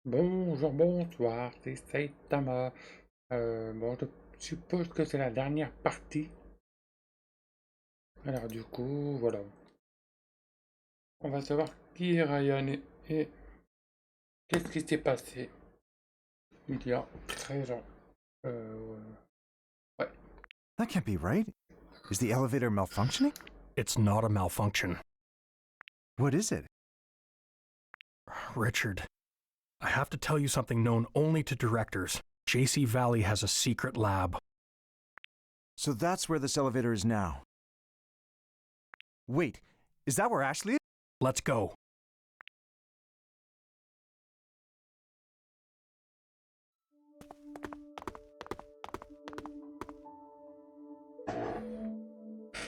Bonjour, bonsoir, c'est Saitama. Bon, je suppose que c'est la dernière partie. Alors du coup, voilà. On va savoir qui est Ryan et qu'est-ce qui s'est passé il y a 13 ans. Euh, ouais. That can't be right. Is the elevator malfunctioning? It's not a malfunction. What is it? Richard, I have to tell you something known only to directors. JC Valley has a secret lab. So that's where this elevator is now. Wait, is that where Ashley is? Let's go.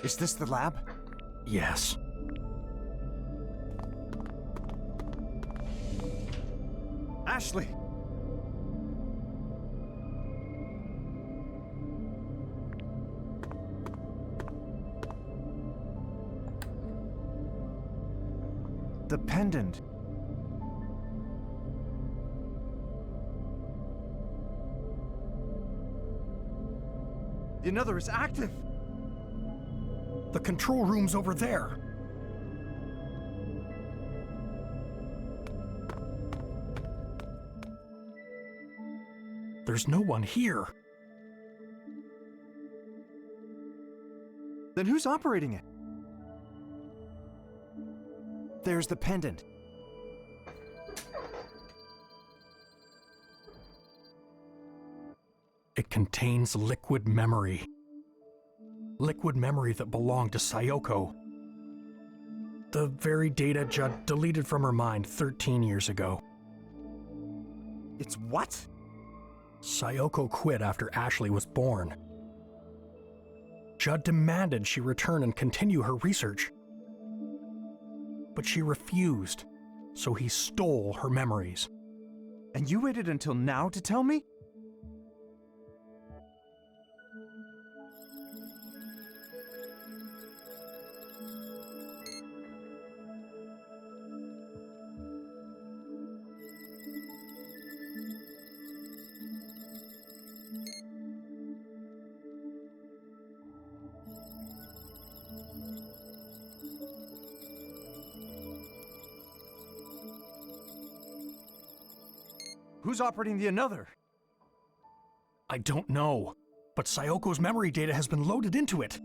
Is this the lab? Yes. Ashley! The pendant. The another is active! The control room's over there. There's no one here. Then who's operating it? There's the pendant. It contains liquid memory. Liquid memory that belonged to Sayoko. The very data Judd deleted from her mind 13 years ago. It's what? Sayoko quit after Ashley was born. Judd demanded she return and continue her research. But she refused, so he stole her memories. And you waited until now to tell me? Who's operating the another? I don't know, but Sayoko's memory data has been loaded into it.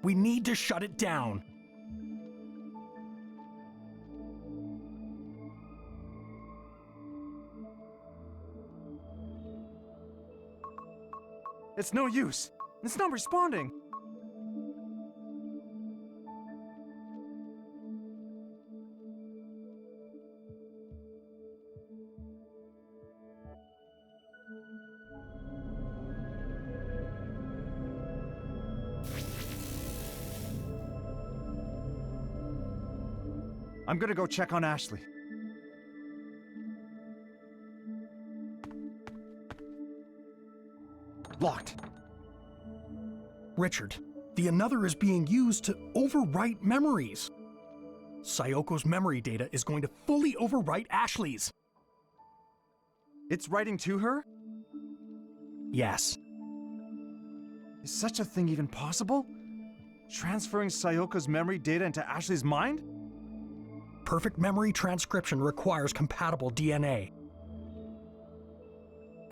We need to shut it down. It's no use. It's not responding. I'm gonna go check on Ashley. Locked. Richard, the another is being used to overwrite memories. Sayoko's memory data is going to fully overwrite Ashley's. It's writing to her? Yes. Is such a thing even possible? Transferring Sayoko's memory data into Ashley's mind? Perfect memory transcription requires compatible DNA.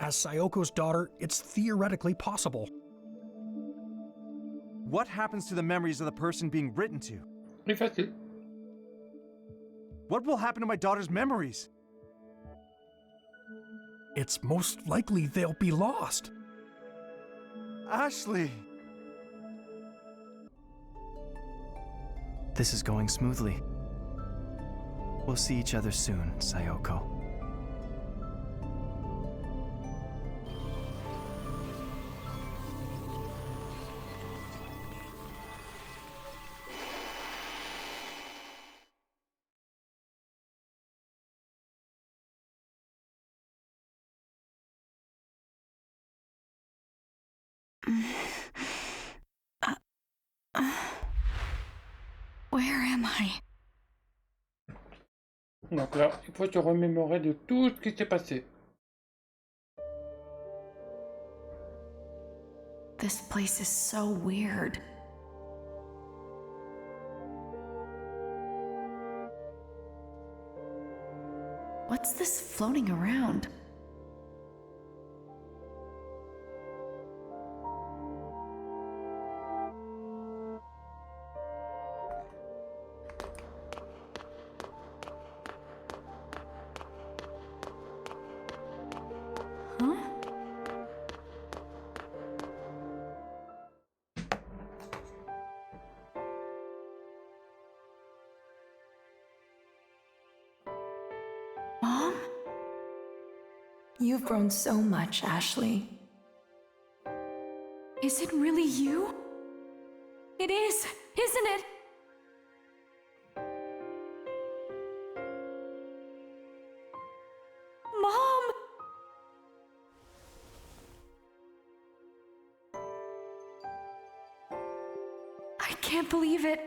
As Sayoko's daughter, it's theoretically possible. What happens to the memories of the person being written to? C'est facile. What will happen to my daughter's memories? It's most likely they'll be lost. Ashley! This is going smoothly. We'll see each other soon, Sayoko. Uh, uh, where am I? Donc là, il faut se remémorer de tout ce qui s'est passé. This place is so weird. What's this floating around? Huh? Mom? You've grown so much, Ashley. Is it really you? It is, isn't it? Mom! I can't believe it.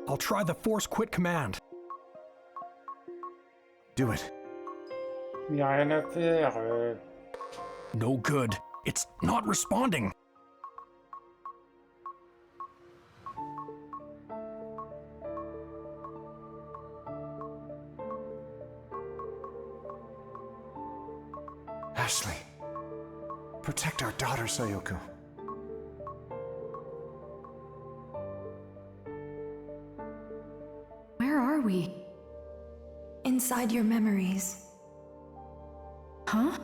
I'll try the force quit command. Do it. Il n'y a rien à faire. No good. It's not responding. Ashley. Protect our daughter, Sayoko. Where are we? Inside your memories. Huh?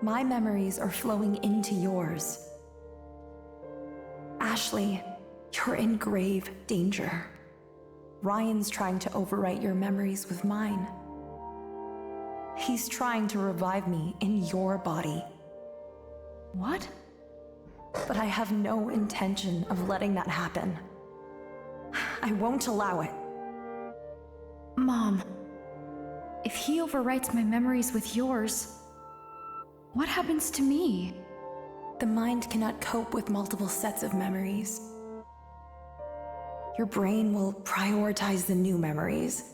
My memories are flowing into yours. Ashley, you're in grave danger. Ryan's trying to overwrite your memories with mine. He's trying to revive me in your body. What? But I have no intention of letting that happen. I won't allow it. Mom, if he overwrites my memories with yours, what happens to me? The mind cannot cope with multiple sets of memories. Your brain will prioritize the new memories.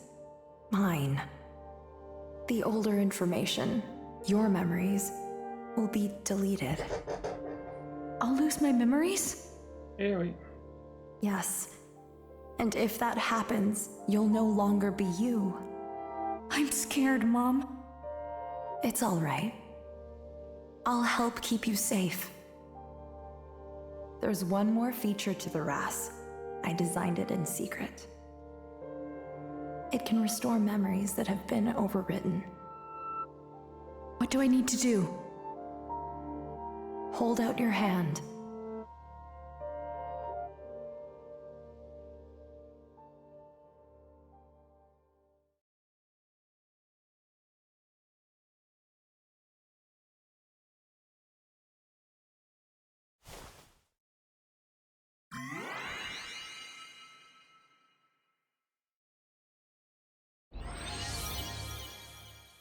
Mine. The older information, your memories, will be deleted. I'll lose my memories? Eh oui. Yes. And if that happens, you'll no longer be you. I'm scared, Mom. It's all right. I'll help keep you safe. There's one more feature to the RAS. I designed it in secret. It can restore memories that have been overwritten. What do I need to do? Hold out your hand.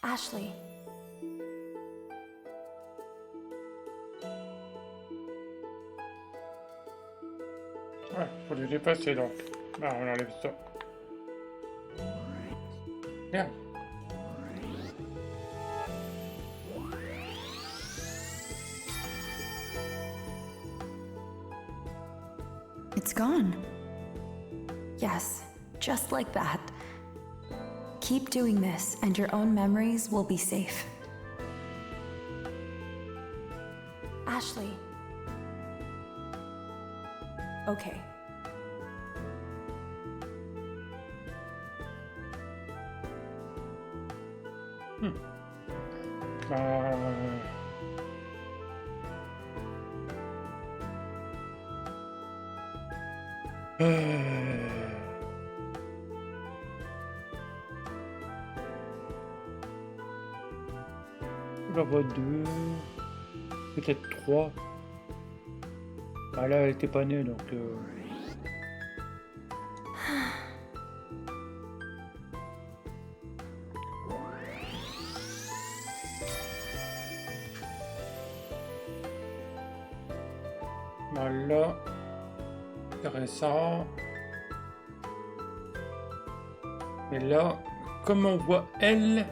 Ashley. Ouais, faut les dépasser donc. Ah, on enlève ça. Bien. It's gone. Yes, just like that. Keep doing this, and your own memories will be safe. Ashley. Okay. Là-bas 2, peut-être 3. Ah là, elle était pas née donc. Voilà. Intéressant. Mais là, comme on voit elle,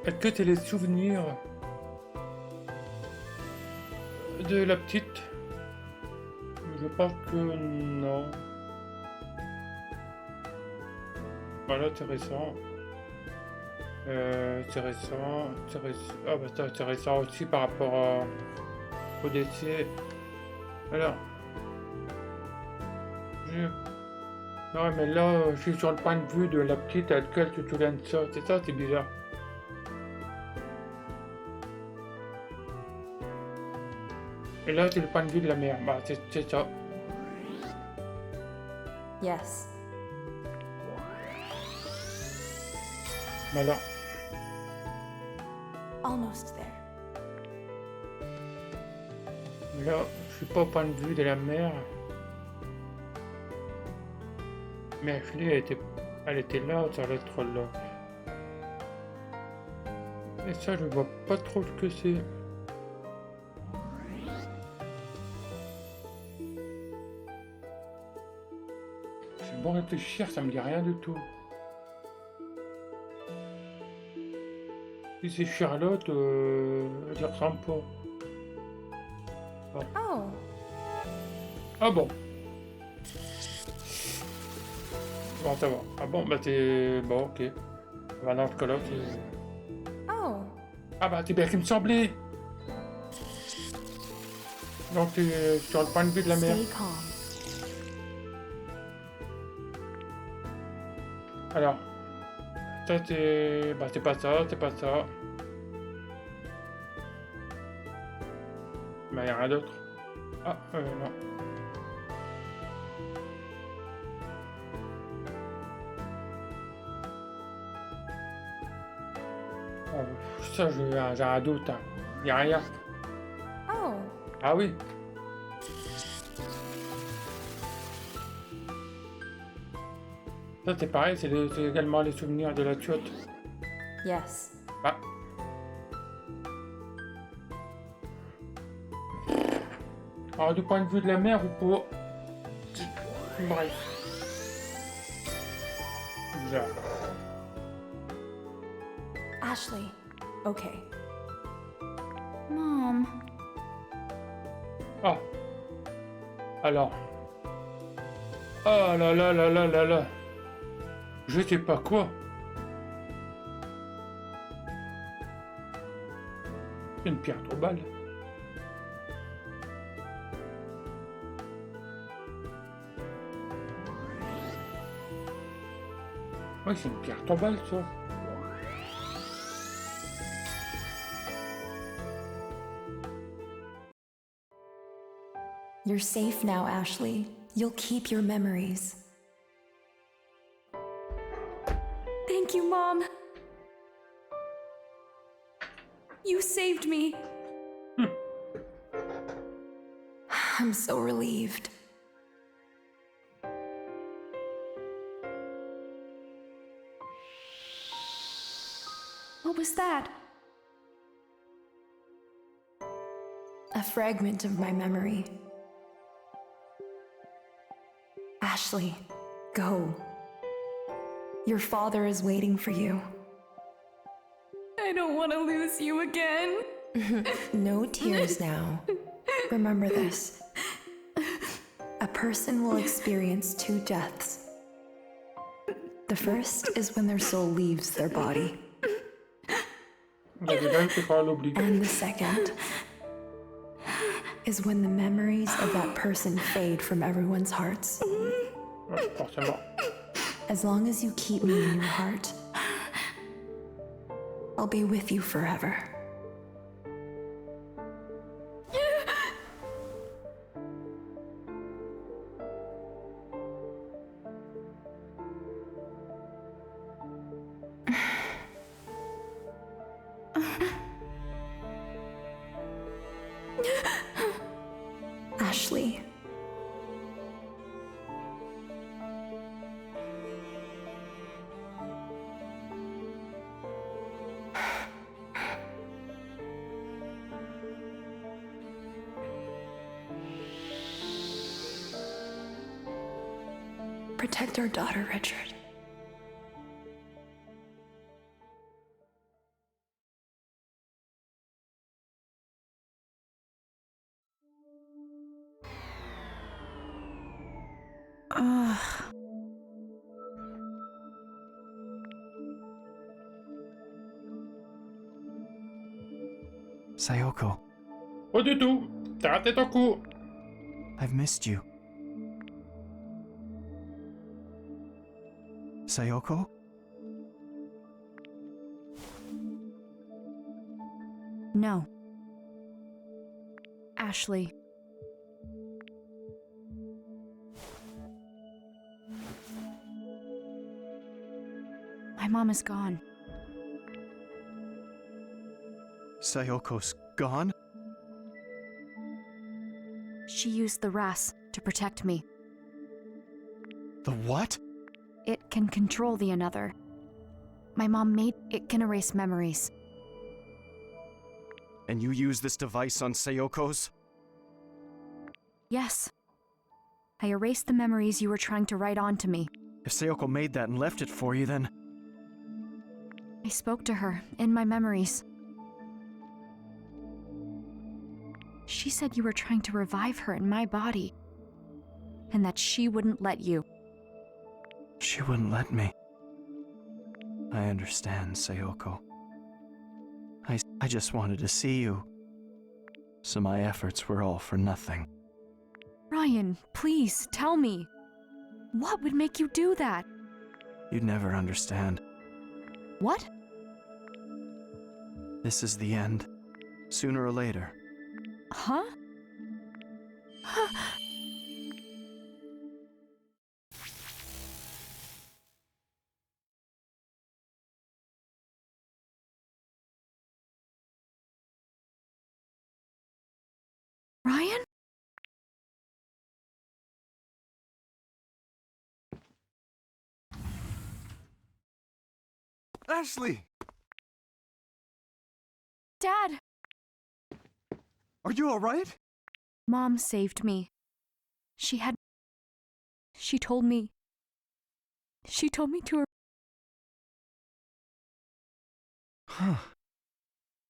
est-ce que c'est les souvenirs de la petite? Je pense que non. Voilà, intéressant. Intéressant. Ah bah c'est intéressant aussi par rapport au décès. Alors. Non mais là, je suis sur le point de vue de la petite à laquelle tu te souviens de ça. C'est ça, c'est bizarre. Et là, c'est le point de vue de la mère. Bah, c'est ça. Yes. Voilà. Almost there. Là, je suis pas au point de vue de la mère. Mais Ashley, elle était là, sa lettre là. Et ça, je vois pas trop ce que c'est. C'est bon réfléchir, ça me dit rien du tout. Si c'est Charlotte, elle y ressemble pas. Oh, Ah bon. Bon, ça va. Ah bon, bah c'est... Bon, ok. Bah dans ce cas-là, c'est... oh, Ah bah c'est bien qu'il me semblait. Donc c'est sur le point de vue de la mère. stay calm. Alors, ça c'est... Bah c'est pas ça, c'est pas ça. Bah y'a rien d'autre. Ah, non. Ah, ça j'ai un doute, hein. Y'a rien. Oh, Ah oui. Ça c'est pareil, c'est également les souvenirs de la tuote. yes. Ah. Alors du point de vue de la mère ou pas? Bref. Bizarre. Ashley. Okay. Mom. Ah. Alors. Ah là là là là là là. Je sais pas quoi. C'est une pierre tombale. Oui, c'est une pierre tombale, ça. You're safe now, Ashley. You'll keep your memories. Thank you, Mom. You saved me. I'm so relieved. What was that? A fragment of my memory. Ashley, go. Your father is waiting for you. I don't want to lose you again. No tears now. Remember this. A person will experience two deaths. The first is when their soul leaves their body. And the second is when the memories of that person fade from everyone's hearts. As long as you keep me in your heart, I'll be with you forever. Ashley. protect our daughter, Richard. Sayoko, Pas du tout. T'as raté ton coup. I've missed you. Sayoko? No. Ashley. My mom is gone. Sayoko's gone? She used the RAS to protect me. The what? It can control the another. My mom made it can erase memories. And you use this device on Sayoko's? Yes. I erased the memories you were trying to write onto me. If Sayoko made that and left it for you, then... I spoke to her in my memories. She said you were trying to revive her in my body, and that she wouldn't let you. She wouldn't let me. I understand, Sayoko. I just wanted to see you. So my efforts were all for nothing. Ryan, please, tell me. What would make you do that? You'd never understand. What? This is the end. Sooner or later. Huh? Ryan? Ashley! Dad! Are you alright? Mom saved me. She told me to... Huh.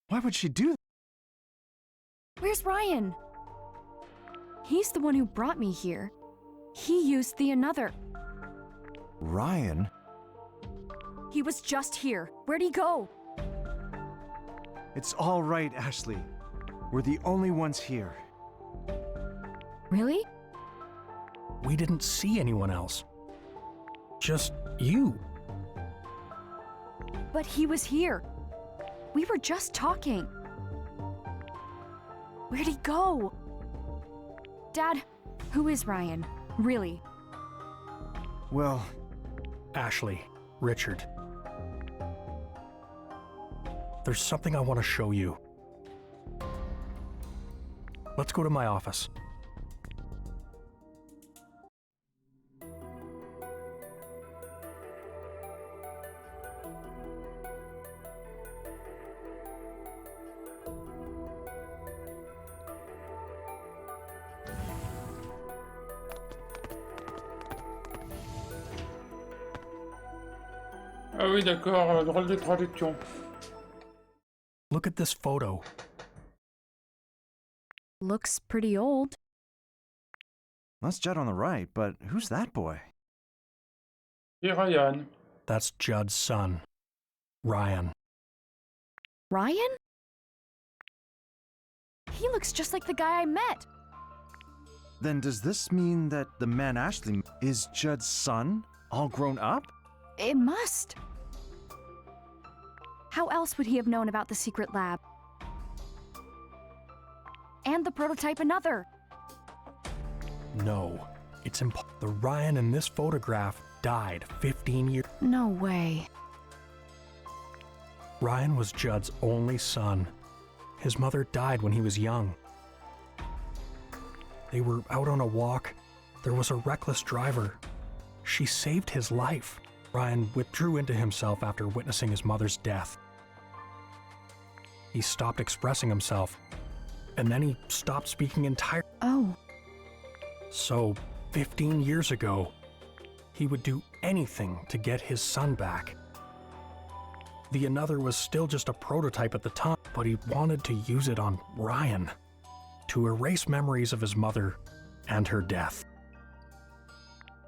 Why would she do that? Where's Ryan? He's the one who brought me here. He used the another. Ryan? He was just here. Where'd he go? It's all right, Ashley. We're the only ones here. Really? We didn't see anyone else. Just you. But he was here. We were just talking. Where'd he go? Dad, who is Ryan? Really? Well, Ashley, Richard. There's something I want to show you. Let's go to my office. Ah oui, d'accord, drôle de traduction. Look at this photo. Looks pretty old. that's Judd on the right, but who's that boy? Et Ryan. That's Judd's son, Ryan. Ryan? He looks just like the guy I met. Then does this mean that the man Ashley is Judd's son, all grown up? It must. How else would he have known about the secret lab? And the prototype another. No, it's the Ryan in this photograph died 15 years. No way. Ryan was Judd's only son. His mother died when he was young. They were out on a walk. There was a reckless driver. She saved his life. Ryan withdrew into himself after witnessing his mother's death. He stopped expressing himself, and then he stopped speaking entirely. Oh. So, 15 years ago, He would do anything to get his son back. The another was still just a prototype at the time, but he wanted to use it on Ryan, to erase memories of his mother and her death.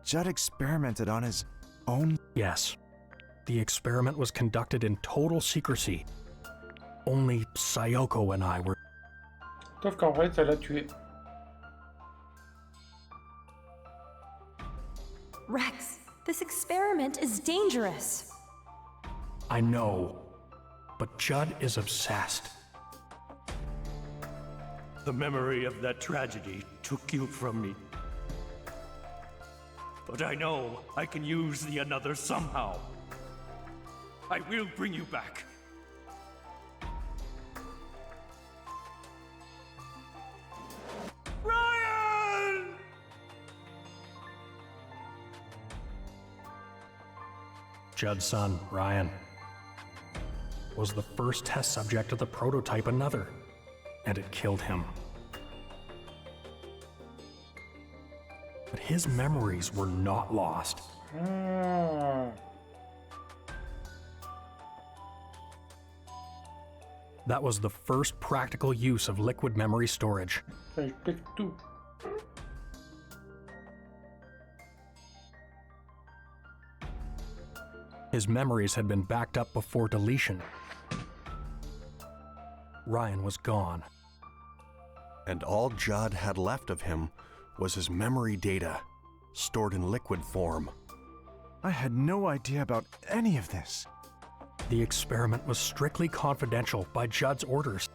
Judd experimented on his own. Yes, the experiment was conducted in total secrecy. Only Sayoko and I were. Sauf qu'en vrai, ça l'a tué. Rex, this experiment is dangerous. I know, but Judd is obsessed. The memory of that tragedy took you from me. But I know I can use the another somehow. I will bring you back. Ryan! Judd's son, Ryan, was the first test subject of the prototype Another, and it killed him. But his memories were not lost. Ah. That was the first practical use of liquid memory storage. Ça explique tout. His memories had been backed up before deletion. Ryan was gone. And all Judd had left of him was his memory data, stored in liquid form. I had no idea about any of this. The experiment was strictly confidential by Judd's orders.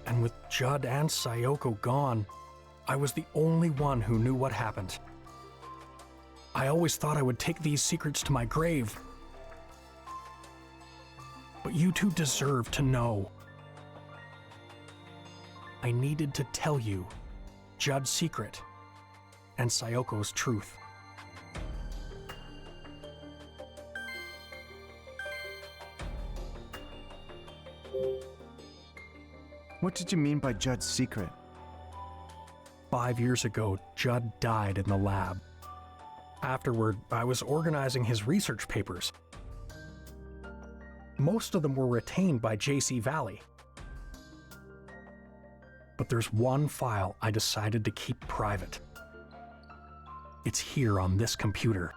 And with Judd and Sayoko gone, I was the only one who knew what happened. I always thought I would take these secrets to my grave. But you two deserve to know. I needed to tell you Judd's secret and Sayoko's truth. What did you mean by Judd's secret? 5 years ago, Judd died in the lab. Afterward, I was organizing his research papers. Most of them were retained by JC Valley. But there's one file I decided to keep private. It's here on this computer.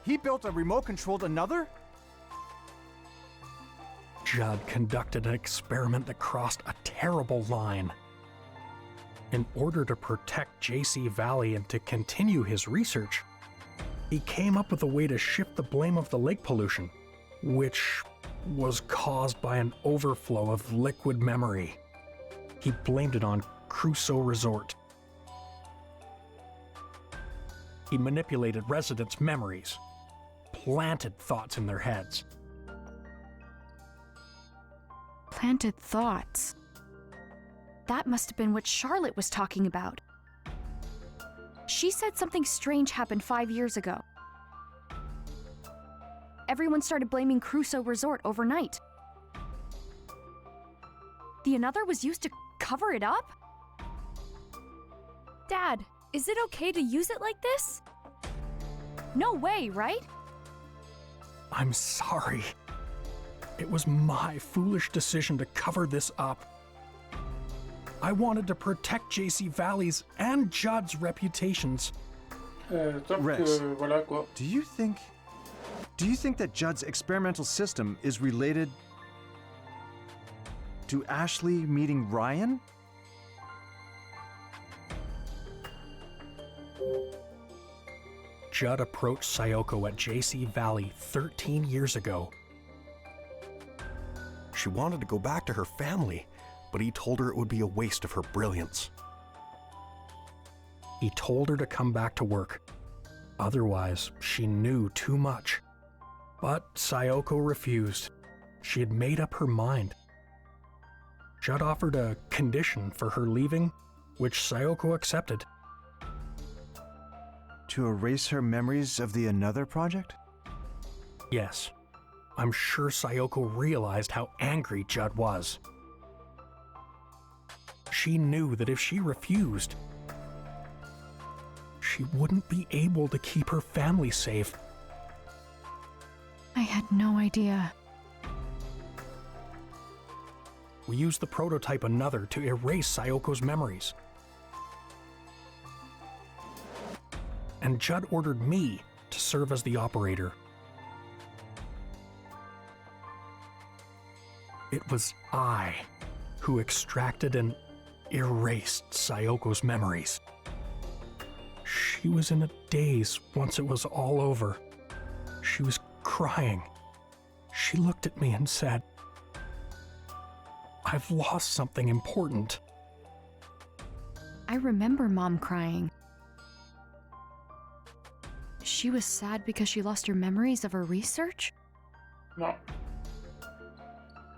He built a remote-controlled Another? Judd conducted an experiment that crossed a terrible line. In order to protect JC Valley and to continue his research, he came up with a way to shift the blame of the lake pollution, which was caused by an overflow of liquid memory. He blamed it on Crusoe Resort. He manipulated residents' memories, planted thoughts in their heads. Planted thoughts. That must have been what Charlotte was talking about. She said something strange happened 5 years ago. Everyone started blaming Crusoe Resort overnight. The Another was used to cover it up? Dad, is it okay to use it like this? No way, right? I'm sorry. It was my foolish decision to cover this up. I wanted to protect JC Valley's and Judd's reputations. Sauf Rex. que, voilà quoi. Do you think that Judd's experimental system is related to Ashley meeting Ryan? Judd approached Sayoko at JC Valley 13 years ago. She wanted to go back to her family, but he told her it would be a waste of her brilliance. He told her to come back to work. Otherwise, she knew too much. But Sayoko refused. She had made up her mind. Judd offered a condition for her leaving, which Sayoko accepted. To erase her memories of the Another project? Yes, I'm sure Sayoko realized how angry Judd was. She knew that if she refused, she wouldn't be able to keep her family safe. I had no idea. We used the prototype Another to erase Sayoko's memories. And Judd ordered me to serve as the operator. It was I who extracted and erased Sayoko's memories. She was in a daze once it was all over. She was crying. She looked at me and said, "I've lost something important." I remember Mom crying. She was sad because she lost her memories of her research? No.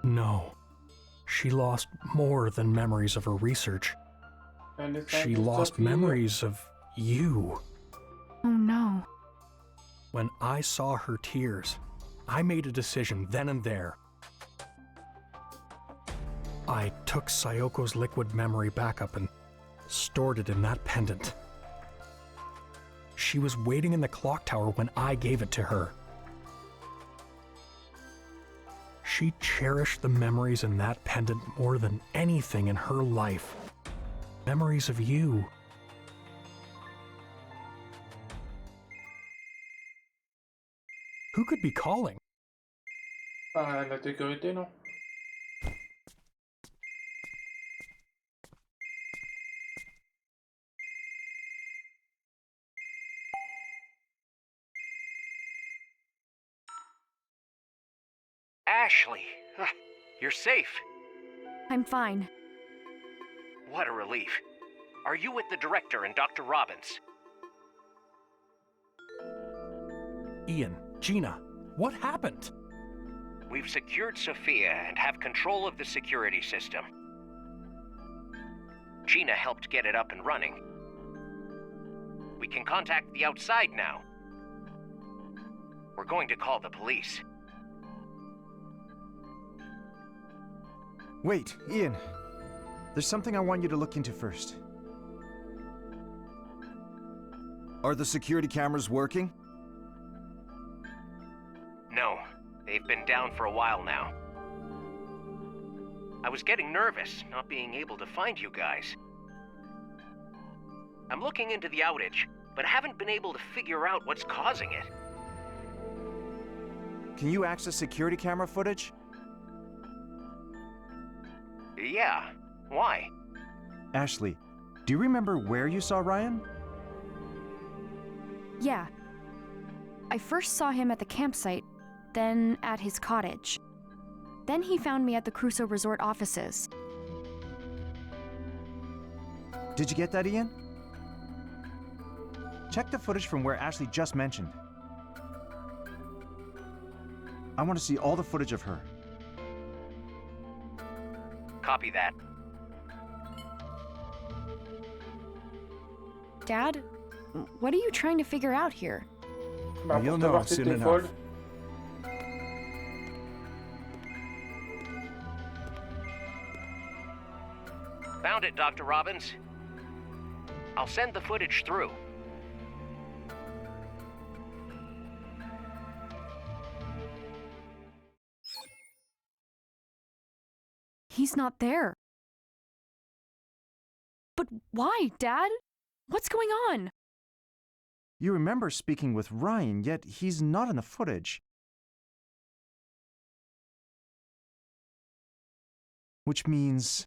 No. She lost more than memories of her research. Elle est She un lost Sophie. memories of you. Oh no. When I saw her tears, I made a decision then and there. I took Sayoko's liquid memory backup and stored it in that pendant. She was waiting in the clock tower when I gave it to her. She cherished the memories in that pendant more than anything in her life. Memories of you. Who could be calling? Ah, la sécurité, non? Ashley, you're safe. I'm fine. What a relief. Are you with the director and Dr. Robbins? Ian, Gina, what happened? We've secured Sophia and have control of the security system. Gina helped get it up and running. We can contact the outside now. We're going to call the police. Wait, Ian. There's something I want you to look into first. Are the security cameras working? No, they've been down for a while now. I was getting nervous, not being able to find you guys. I'm looking into the outage, but haven't been able to figure out what's causing it. Can you access security camera footage? Yeah, why? Ashley, do you remember where you saw Ryan? Yeah. I first saw him at the campsite, then at his cottage. Then he found me at the Crusoe Resort offices. Did you get that, Ian? Check the footage from where Ashley just mentioned. I want to see all the footage of her. Copy that. Dad, what are you trying to figure out here? Bah, You'll pour know savoir si soon t'es enough. folle. Found it, Dr. Robbins. I'll send the footage through. He's not there. But why, Dad? What's going on? You remember speaking with Ryan, yet he's not in the footage. Which means...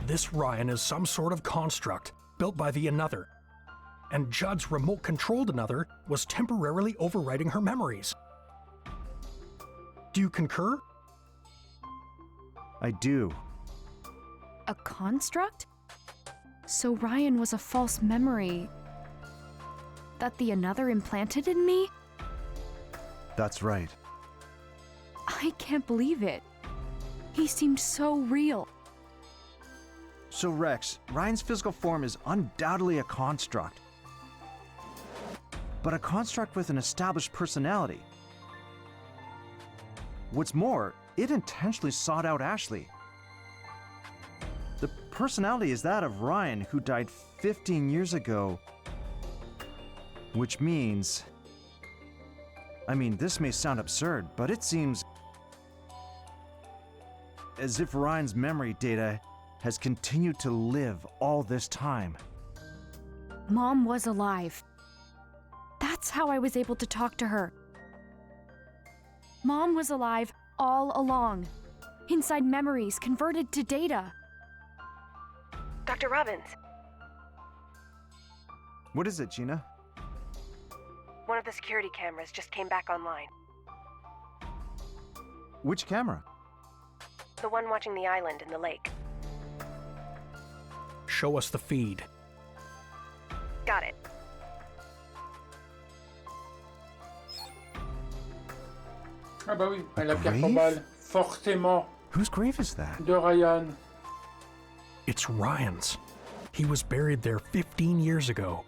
This Ryan is some sort of construct built by the Another. And Judd's remote-controlled Another was temporarily overwriting her memories. Do you concur? I do. A construct? So Ryan was a false memory that the Another implanted in me? That's right. I can't believe it. He seemed so real. So Rex, Ryan's physical form is undoubtedly a construct. But a construct with an established personality. What's more, it intentionally sought out Ashley. The personality is that of Ryan, who died 15 years ago. Which means... I mean, this may sound absurd, but it seems as if Ryan's memory data has continued to live all this time. Mom was alive. That's how I was able to talk to her. Mom was alive all along, inside memories converted to data. Dr. Robbins, What is it, Gina? one of the security cameras just came back online. Which camera? The one watching the island in the lake. Show us the feed. Got it. Ah bah oui, la pierre grave? tombale, forcément, Whose grave is that? de Ryan. It's Ryan's. He was buried there 15 years ago.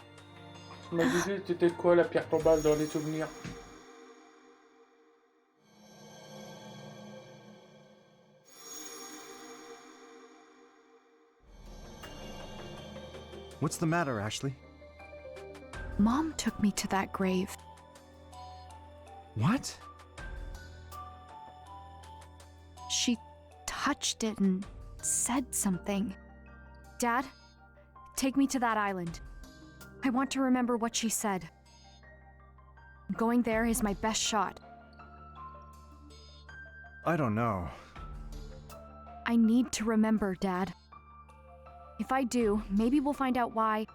Tu m'as dit c'était quoi la pierre tombale dans les souvenirs? What's the matter, Ashley? Mom took me to that grave. What? She touched it and said something. Dad, take me to that island. I want to remember what she said. Going there is my best shot. I don't know. I need to remember, Dad. If I do, maybe we'll find out why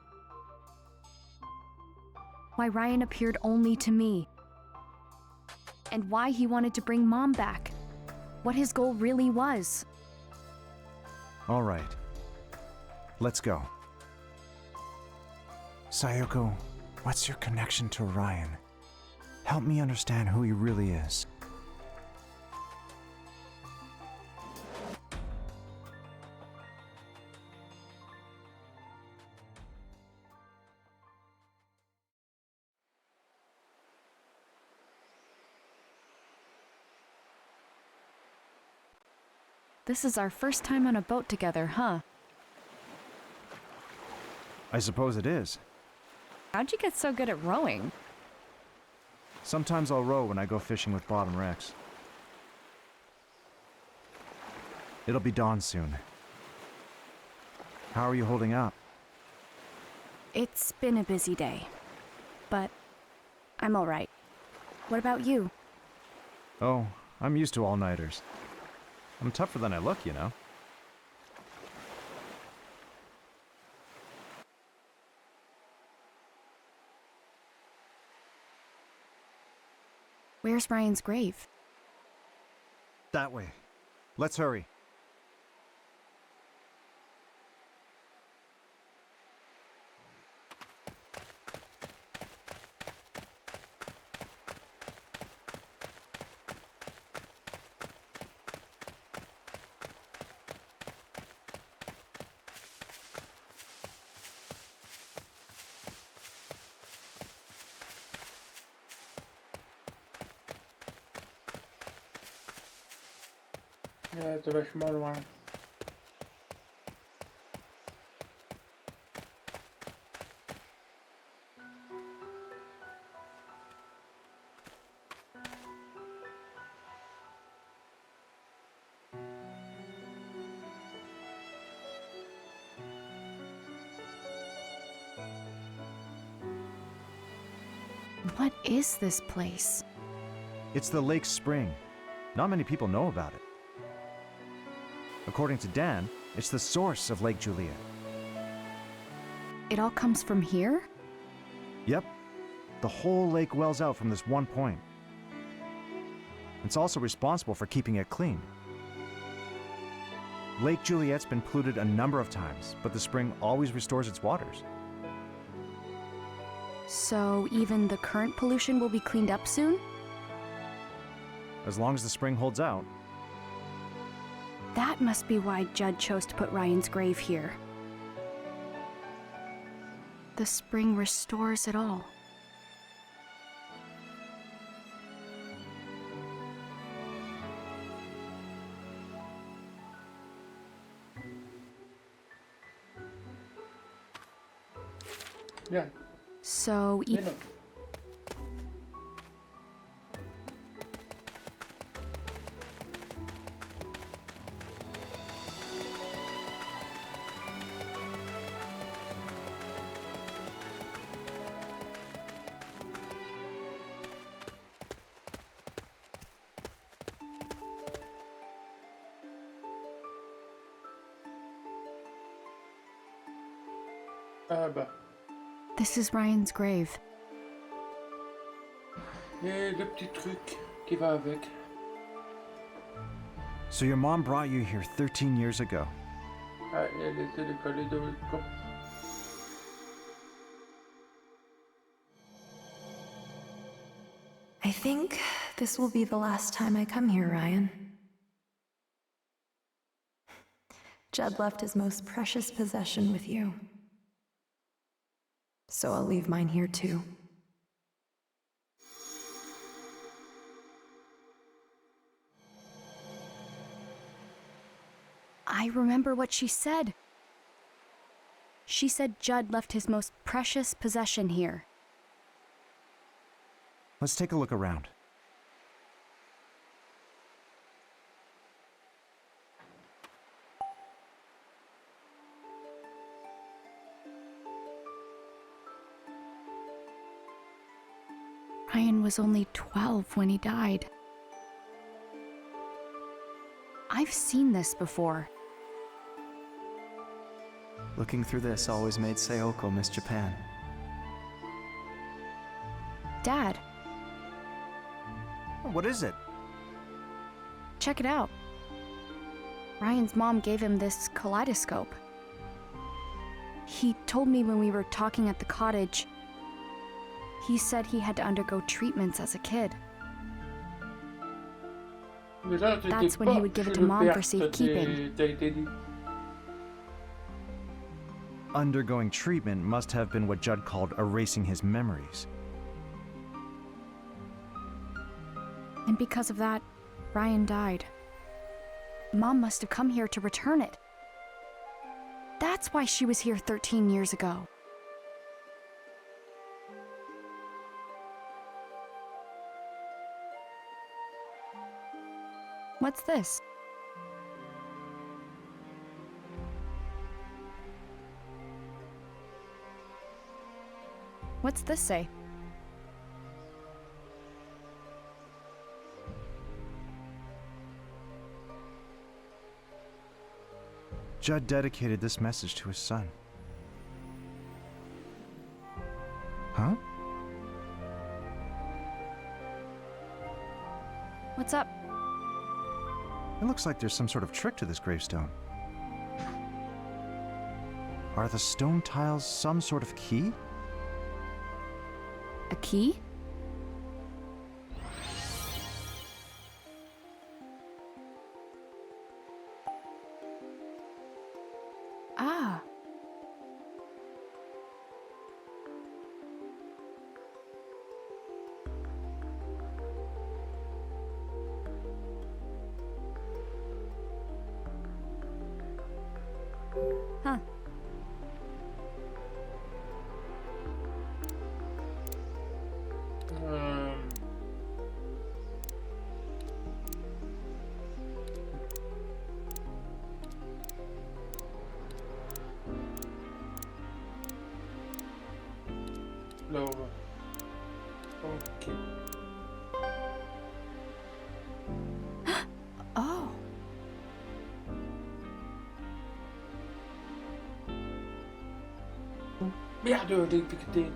Ryan appeared only to me. And why he wanted to bring Mom back. What his goal really was. All right. Let's go. Sayoko, what's your connection to Ryan? Help me understand who he really is. This is our first time on a boat together, huh? I suppose it is. How'd you get so good at rowing? Sometimes I'll row when I go fishing with Bob and Rex. It'll be dawn soon. How are you holding up? It's been a busy day, but I'm all right. What about you? Oh, I'm used to all-nighters. I'm tougher than I look, you know. Where's Ryan's grave? That way. Let's hurry. C'est vachement loin. What is this place? It's the lake spring. Not many people know about it. According to Dan, it's the source of Lake Juliet. It all comes from here? Yep. The whole lake wells out from this one point. It's also responsible for keeping it clean. Lake Juliet's been polluted a number of times, but the spring always restores its waters. So even the current pollution will be cleaned up soon? as long as the spring holds out. That must be why Judd chose to put Ryan's grave here. The spring restores it all. Bien. So, Mais non. Ah bah. this is Ryan's grave. Et le petit truc qui va avec. So your mom brought you here 13 years ago. Ah, elle essaie de coller de comme. I think this will be the last time I come here, Ryan. Judd left his most precious possession with you. So I'll leave mine here too. I remember what she said. She said Judd left his most precious possession here. Let's take a look around. Ryan was only 12 when he died. I've seen this before. Looking through this always made Sayoko miss Japan. Dad, What is it? check it out. Ryan's mom gave him this kaleidoscope. He told me when we were talking at the cottage, he said he had to undergo treatments as a kid. Mais là, c'était That's when he pas would give it chez to le Mom père, for safekeeping. t'as été dit. Undergoing treatment must have been what Judd called erasing his memories. And because of that, Ryan died. Mom must have come here to return it. That's why she was here 13 years ago. What's this? What's this say? Judd dedicated this message to his son. Huh? What's up? It looks like there's some sort of trick to this gravestone. Are the stone tiles some sort of key? A key? Ah. Huh. Là, on va. Ok. Oh. Merde, j'ai étiqueté.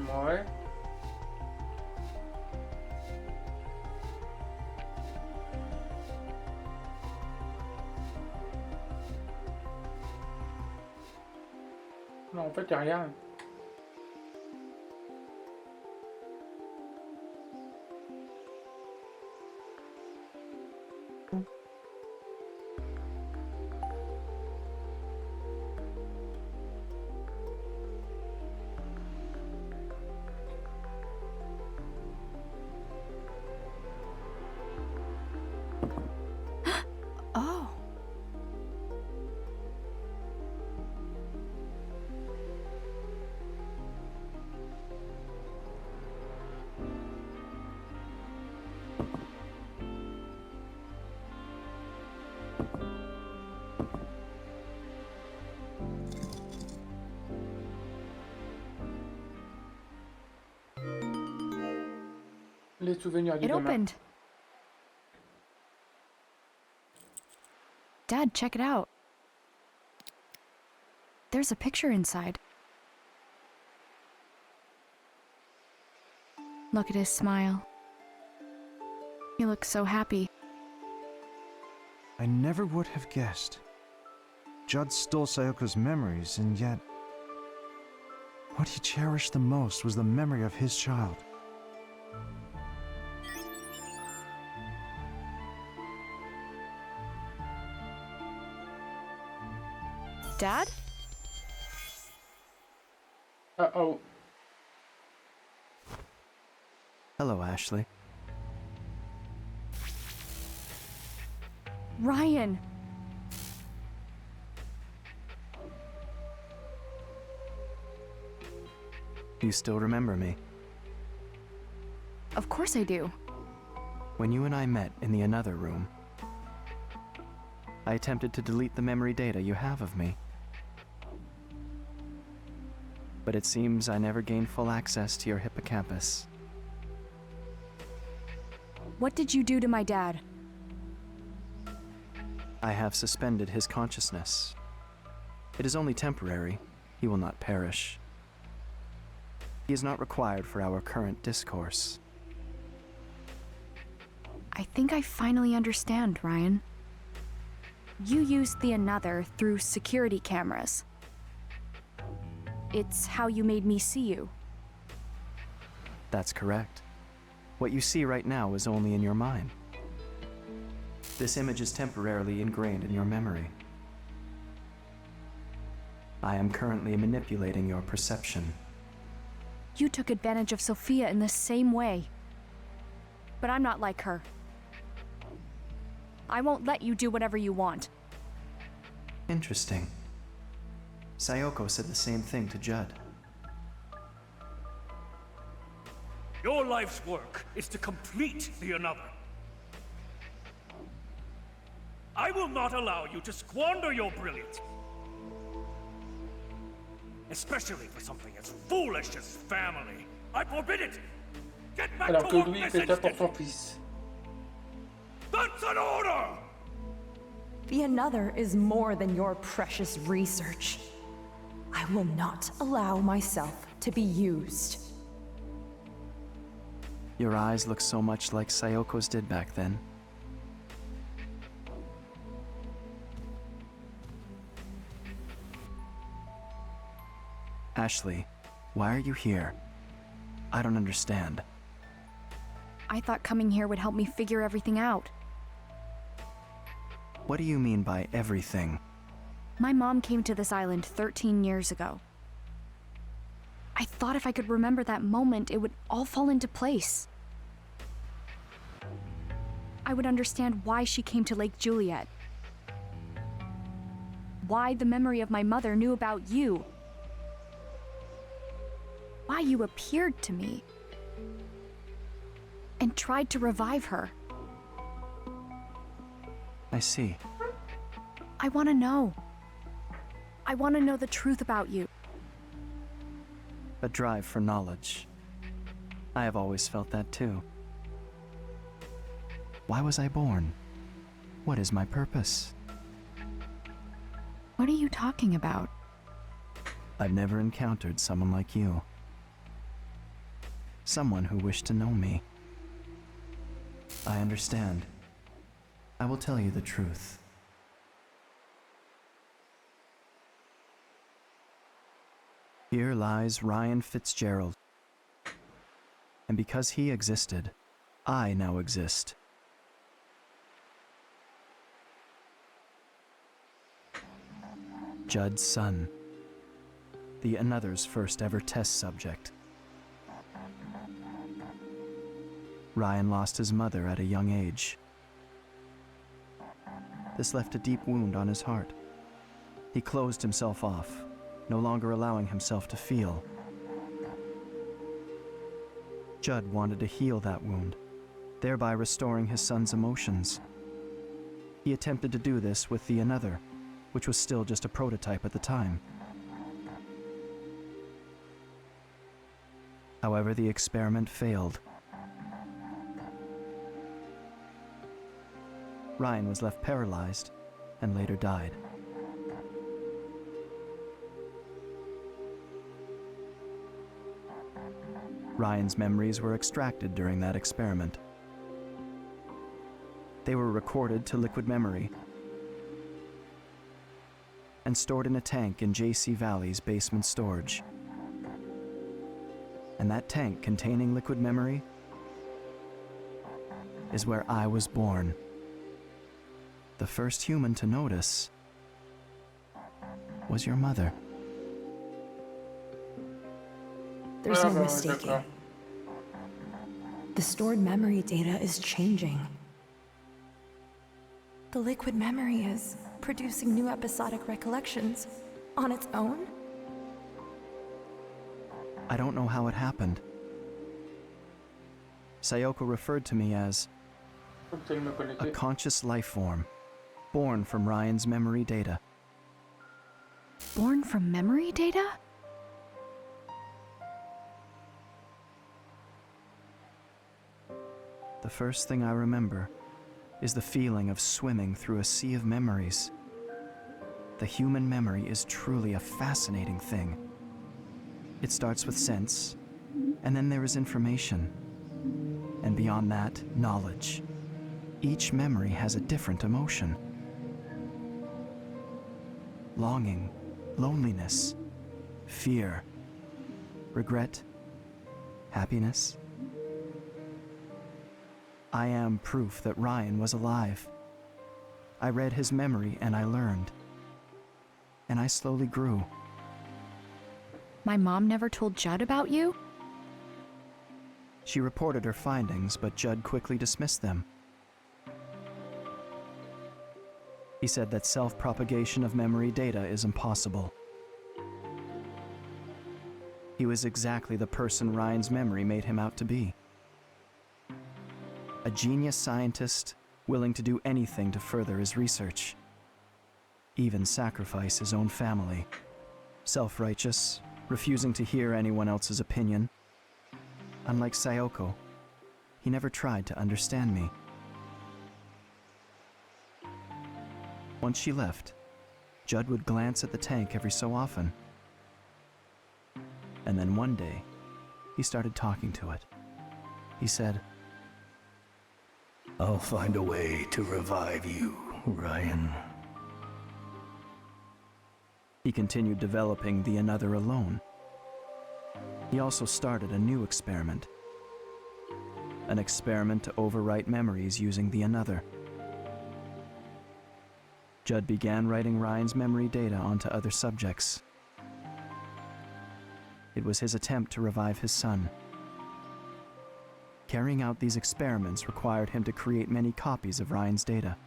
Ouais. Non, en fait, y a rien. Oh. Les souvenirs du It gamin. opened. Dad, check it out. There's a picture inside. Look at his smile. He looks so happy. I never would have guessed. Judd stole Sayoko's memories, and yet what he cherished the most was the memory of his child. Dad? Uh-oh. Hello, Ashley. Ryan! You still remember me? Of course I do. When you and I met in the another room, I attempted to delete the memory data you have of me. But it seems I never gained full access to your hippocampus. What did you do to my dad? I have suspended his consciousness. It is only temporary. He will not perish. He is not required for our current discourse. I think I finally understand, Ryan. You used the another through security cameras. It's how you made me see you. That's correct. What you see right now is only in your mind. This image is temporarily ingrained in your memory. I am currently manipulating your perception. You took advantage of Sophia in the same way. But I'm not like her. I won't let you do whatever you want. Interesting. Sayoko said the same thing to Judd. Your life's work is to complete the another. I will not allow you to squander your brilliance. Especially for something as foolish as family. I forbid it! Get back Alors to que work lui, this fait ça pour instant! son fils. That's an order! The another is more than your precious research. I will not allow myself to be used. Your eyes look so much like Sayoko's did back then. Ashley, why are you here? I don't understand. I thought coming here would help me figure everything out. What do you mean by everything? My mom came to this island 13 years ago. I thought if I could remember that moment, it would all fall into place. I would understand why she came to Lake Juliet. Why the memory of my mother knew about you. Why you appeared to me. And tried to revive her. I see. I want to know. I want to know the truth about you. A drive for knowledge. I have always felt that too. Why was I born? What is my purpose? What are you talking about? I've never encountered someone like you. Someone who wished to know me. I understand. I will tell you the truth. Here lies Ryan Fitzgerald. And because he existed, I now exist. Judd's son. The Another's first ever test subject. Ryan lost his mother at a young age. This left a deep wound on his heart. He closed himself off, no longer allowing himself to feel. Judd wanted to heal that wound, thereby restoring his son's emotions. He attempted to do this with the Another, which was still just a prototype at the time. However, the experiment failed. Ryan was left paralyzed and later died. Ryan's memories were extracted during that experiment. They were recorded to liquid memory and stored in a tank in J.C. Valley's basement storage. And that tank containing liquid memory is where I was born. The first human to notice was your mother. There's no mistaking. The stored memory data is changing. The liquid memory is producing new episodic recollections on its own? I don't know how it happened. Sayoko referred to me as a conscious life form, born from Ryan's memory data. Born from memory data? The first thing I remember is the feeling of swimming through a sea of memories. The human memory is truly a fascinating thing. It starts with sense, and then there is information. And beyond that, knowledge. Each memory has a different emotion. Longing, loneliness, fear, regret, happiness. I am proof that Ryan was alive. I read his memory and I learned. And I slowly grew. My mom never told Judd about you? She reported her findings, but Judd quickly dismissed them. He said that self-propagation of memory data is impossible. He was exactly the person Ryan's memory made him out to be. A genius scientist willing to do anything to further his research. Even sacrifice his own family. Self-righteous, refusing to hear anyone else's opinion. Unlike Sayoko, he never tried to understand me. Once she left, Judd would glance at the tank every so often. And then one day, he started talking to it. He said, "I'll find a way to revive you, Ryan." He continued developing the Another alone. He also started a new experiment. An experiment to overwrite memories using the Another. Judd began writing Ryan's memory data onto other subjects. It was his attempt to revive his son. Carrying out these experiments required him to create many copies of Ryan's data.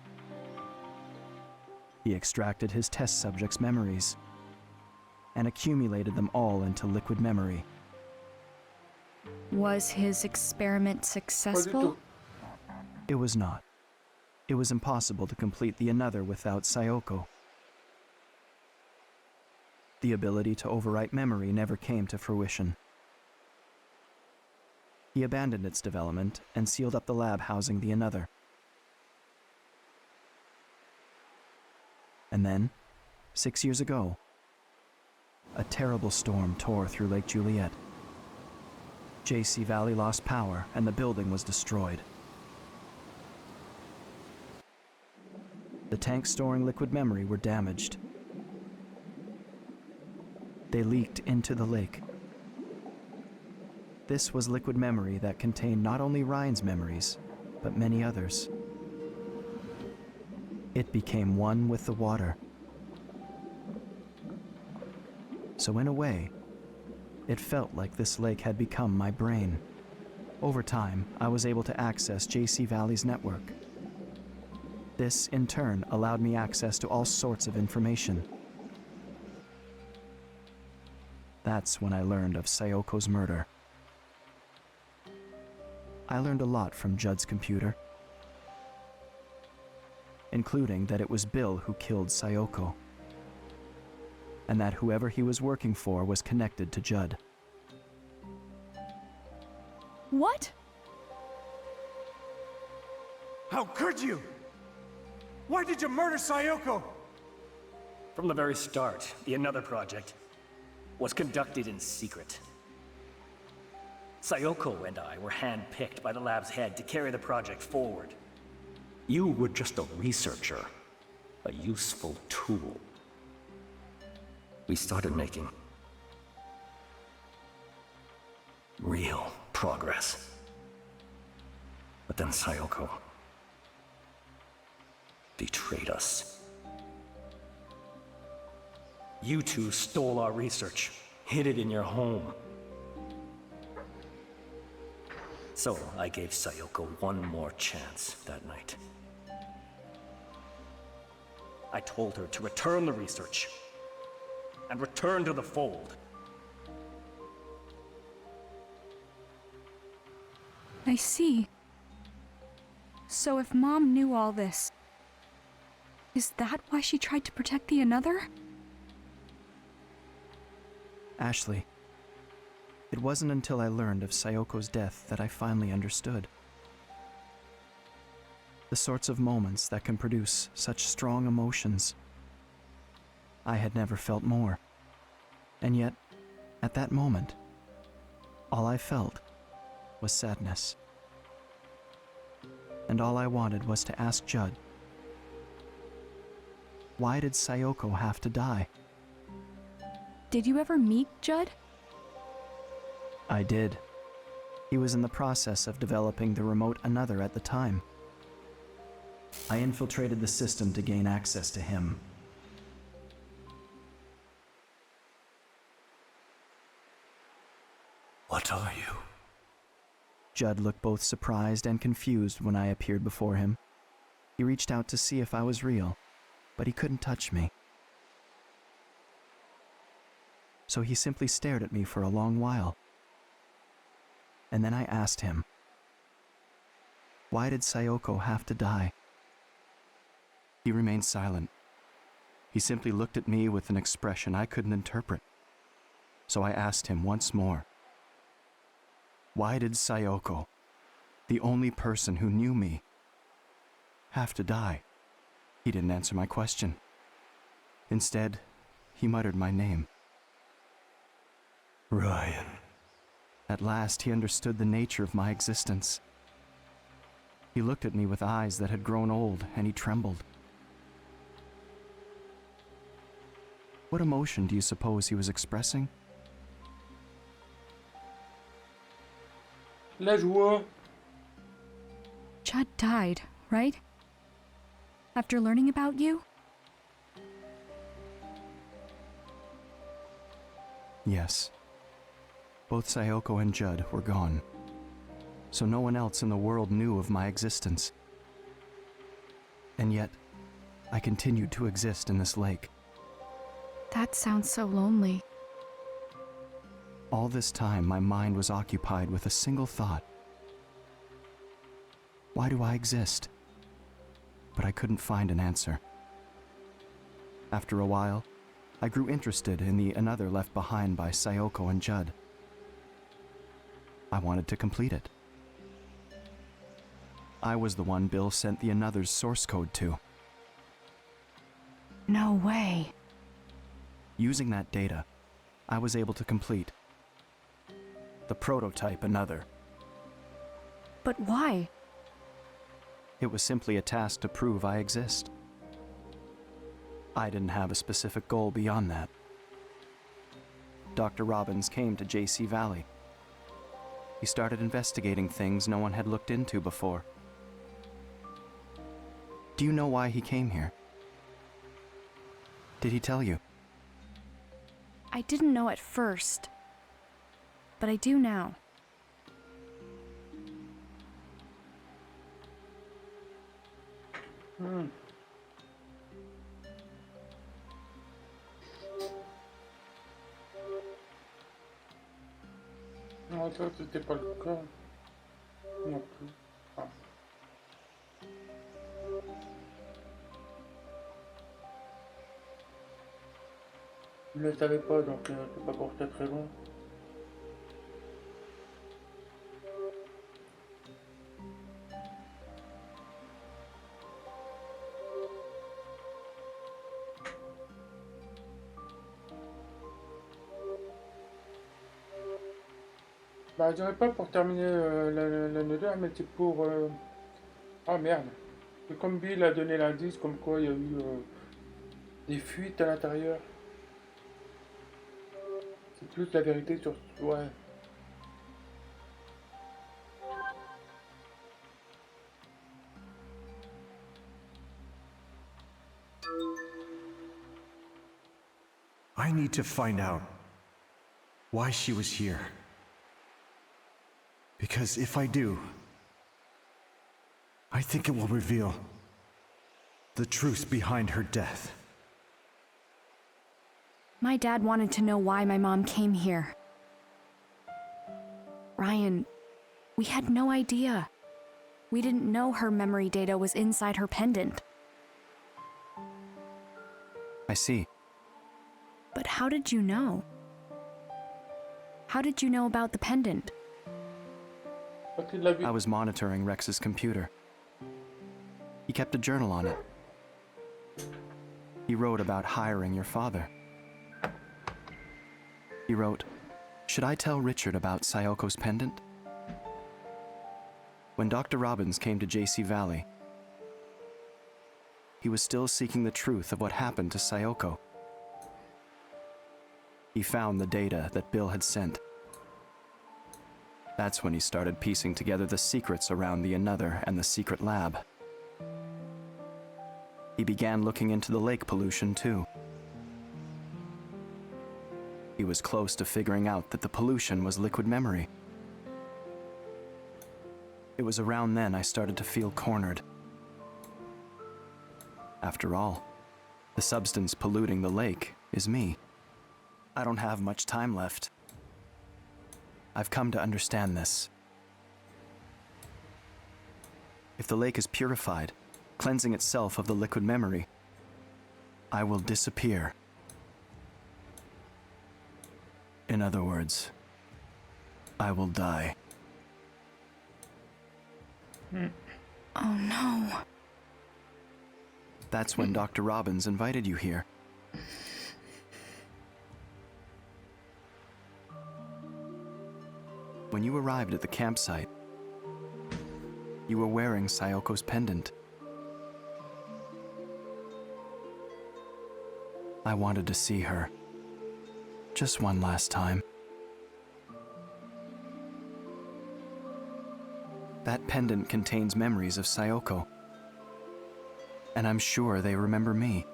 He extracted his test subjects' memories and accumulated them all into liquid memory. Was his experiment successful? It was not. It was impossible to complete the Another without Sayoko. The ability to overwrite memory never came to fruition. He abandoned its development and sealed up the lab housing the Another. And then, 6 years ago, a terrible storm tore through Lake Juliet. J.C. Valley lost power and the building was destroyed. The tanks storing liquid memory were damaged. They leaked into the lake. This was liquid memory that contained not only Ryan's memories, but many others. It became one with the water. So in a way, it felt like this lake had become my brain. Over time, I was able to access JC Valley's network. This, in turn, allowed me access to all sorts of information. That's when I learned of Sayoko's murder. I learned a lot from Judd's computer, including that it was Bill who killed Sayoko, and that whoever he was working for was connected to Judd. What? How could you? Why did you murder Sayoko? From the very start, the Another project was conducted in secret. Sayoko and I were handpicked by the lab's head to carry the project forward. You were just a researcher, a useful tool. We started making real progress. But then Sayoko betrayed us. You two stole our research, hid it in your home. So I gave Sayoko one more chance that night. I told her to return the research and return to the fold. I see. So if Mom knew all this, is that why she tried to protect the Another? Ashley, it wasn't until I learned of Sayoko's death that I finally understood. The sorts of moments that can produce such strong emotions. I had never felt more. And yet, at that moment, all I felt was sadness. And all I wanted was to ask Judd, why did Sayoko have to die? Did you ever meet Judd? I did. He was in the process of developing the remote Another at the time. I infiltrated the system to gain access to him. What are you? Judd looked both surprised and confused when I appeared before him. He reached out to see if I was real, but he couldn't touch me. So he simply stared at me for a long while. And then I asked him, why did Sayoko have to die? He remained silent. He simply looked at me with an expression I couldn't interpret. So I asked him once more, why did Sayoko, the only person who knew me, have to die? He didn't answer my question. Instead, he muttered my name. Ryan. At last, he understood the nature of my existence. He looked at me with eyes that had grown old, and he trembled. What emotion do you suppose he was expressing? La joie. Judd died, right? After learning about you? Yes. Both Sayoko and Judd were gone, so no one else in the world knew of my existence. And yet, I continued to exist in this lake. That sounds so lonely. All this time, my mind was occupied with a single thought. Why do I exist? But I couldn't find an answer. After a while, I grew interested in the Another left behind by Sayoko and Judd. I wanted to complete it. I was the one Bill sent the Another's source code to. No way. Using that data, I was able to complete the prototype Another. But why? It was simply a task to prove I exist. I didn't have a specific goal beyond that. Dr. Robbins came to JC Valley. He started investigating things no one had looked into before. Do you know why he came here? Did he tell you? I didn't know at first, but I do now. Non, ça, c'était pas le cas. Non plus. Ah. Je ne le savais pas, donc c'est pas pour cette raison. Bah, je dirais pas pour terminer l'année 2, mais c'est pour... Ah merde. C'est comme Bill a donné l'indice, comme quoi il y a eu des fuites à l'intérieur. C'est plus la vérité sur... Ouais. I need to find out why she was here. Because if I do, I think it will reveal the truth behind her death. My dad wanted to know why my mom came here. Ryan, we had no idea. We didn't know her memory data was inside her pendant. I see. But how did you know? How did you know about the pendant? I was monitoring Rex's computer. He kept a journal on it. He wrote about hiring your father. He wrote, "Should I tell Richard about Sayoko's pendant?" When Dr. Robbins came to JC Valley, he was still seeking the truth of what happened to Sayoko. He found the data that Bill had sent. That's when he started piecing together the secrets around the Another and the secret lab. He began looking into the lake pollution too. He was close to figuring out that the pollution was liquid memory. It was around then I started to feel cornered. After all, the substance polluting the lake is me. I don't have much time left. I've come to understand this. If the lake is purified, cleansing itself of the liquid memory, I will disappear. In other words, I will die. Oh no. That's when Dr. Robbins invited you here. When you arrived at the campsite, you were wearing Sayoko's pendant. I wanted to see her. Just one last time. That pendant contains memories of Sayoko. And I'm sure they remember me.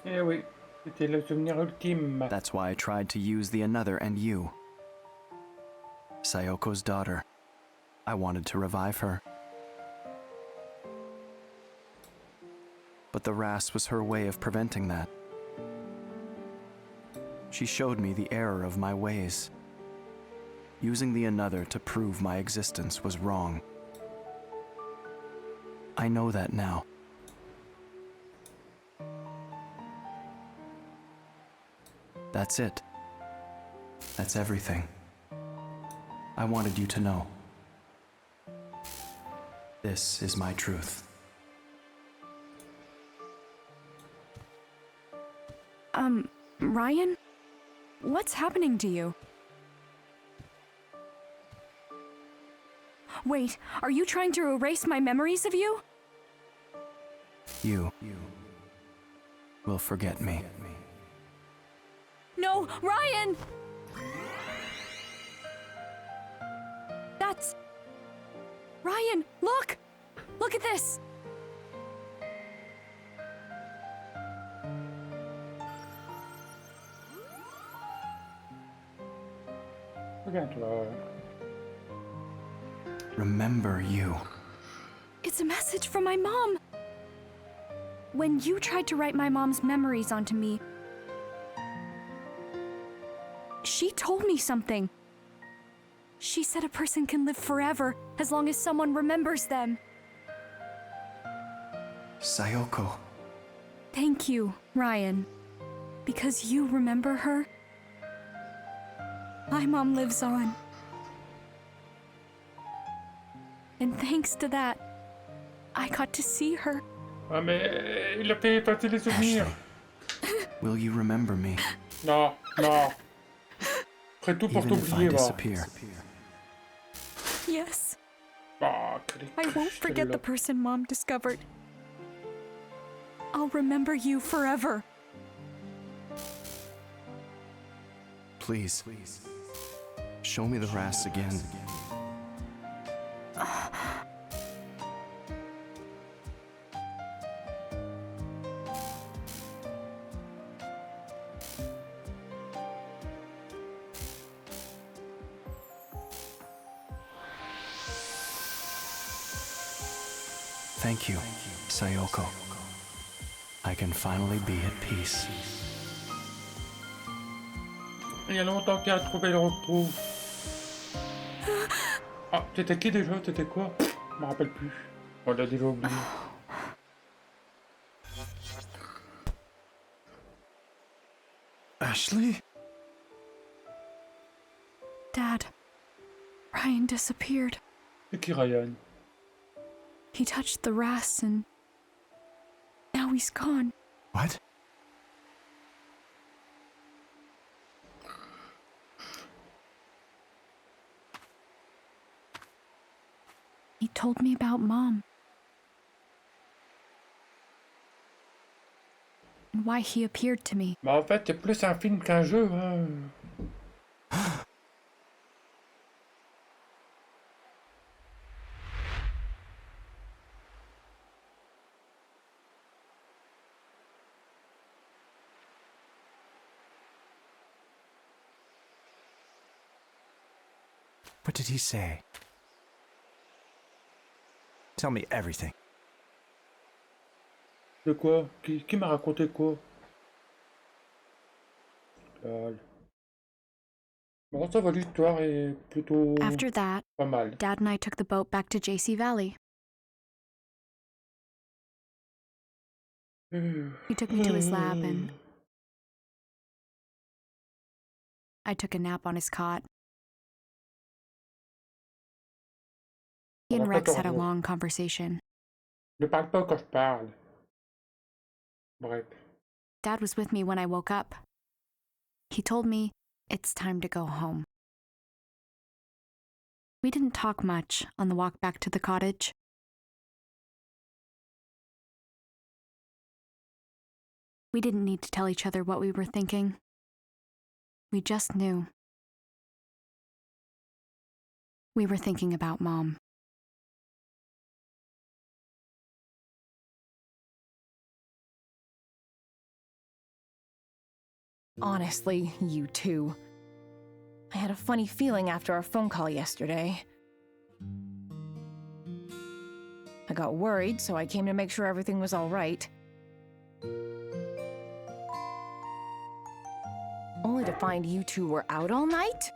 Eh oui, c'était le souvenir ultime. That's why I tried to use the Another and you. Sayoko's daughter. I wanted to revive her. But the RAS was her way of preventing that. She showed me the error of my ways. Using the Another to prove my existence was wrong. I know that now. That's it. That's everything. I wanted you to know. This is my truth. Ryan? What's happening to you? Wait, are you trying to erase my memories of you? You will forget me. No, Ryan! That's... Ryan, look! Look at this! Regarde-toi. Remember you. It's a message from my mom. When you tried to write my mom's memories onto me, she told me something. She said a person can live forever as long as someone remembers them. Sayoko. Thank you, Ryan. Because you remember her, my mom lives on. And thanks to that, I got to see her. Ah mais il a fait effacer les souvenirs. Will you remember me? Non, non. Ferai tout pour Even if I t'oublier, va. disappear. Yes. Ah, quelle I won't forget the person Mom discovered. I'll remember you forever. Please. Show me the rats again. Thank you, Sayoko. I can finally be at peace. Il y a longtemps qu'elle a trouvé le repos. Ah, t'étais qui déjà? T'étais quoi? Je me rappelle plus. On l'a déjà oublié. Ashley? Dad, Ryan disappeared. C'est qui Ryan? He touched the rats and now he's gone. What? He told me about Mom. And why he appeared to me. Bah en fait, c'est plus un film qu'un jeu, hein. What did he say? Tell me everything. De quoi? Qui m'a raconté quoi? Bon, ça va, l'histoire est plutôt After that, pas mal. Dad and I took the boat back to JC Valley. He took me to his lab and I took a nap on his cot. He and Rex had a long conversation. Ne parle pas quand je parle. Bref. Dad was with me when I woke up. He told me it's time to go home. We didn't talk much on the walk back to the cottage. We didn't need to tell each other what we were thinking. We just knew. We were thinking about Mom. Honestly, you two. I had a funny feeling after our phone call yesterday. I got worried, so I came to make sure everything was all right. Only to find you two were out all night?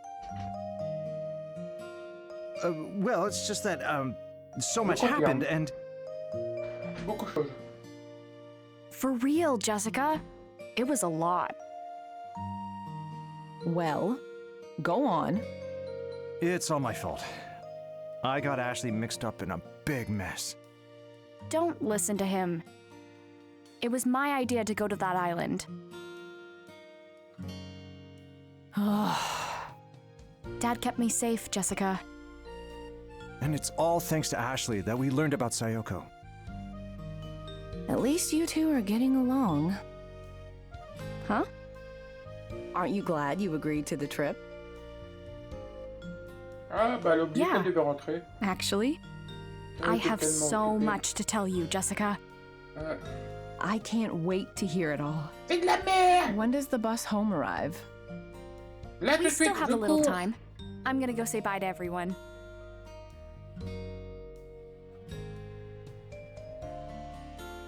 Well, it's just that, so much happened and... For real, Jessica. It was a lot. Well, go on. It's all my fault. I got Ashley mixed up in a big mess. Don't listen to him. It was my idea to go to that island. Dad kept me safe, Jessica. And it's all thanks to Ashley that we learned about Sayoko. At least you two are getting along. Huh? Aren't you glad you agreed to the trip? Ah, bah elle a oublié Yeah. qu'elle devait rentrer. Actually, Elle I était have tellement so occupée. much to tell you, Jessica. I can't wait to hear it all. C'est de la merde! When does the bus home arrive? Là, tout We de suite, still have je a little cours. time. I'm gonna go say bye to everyone.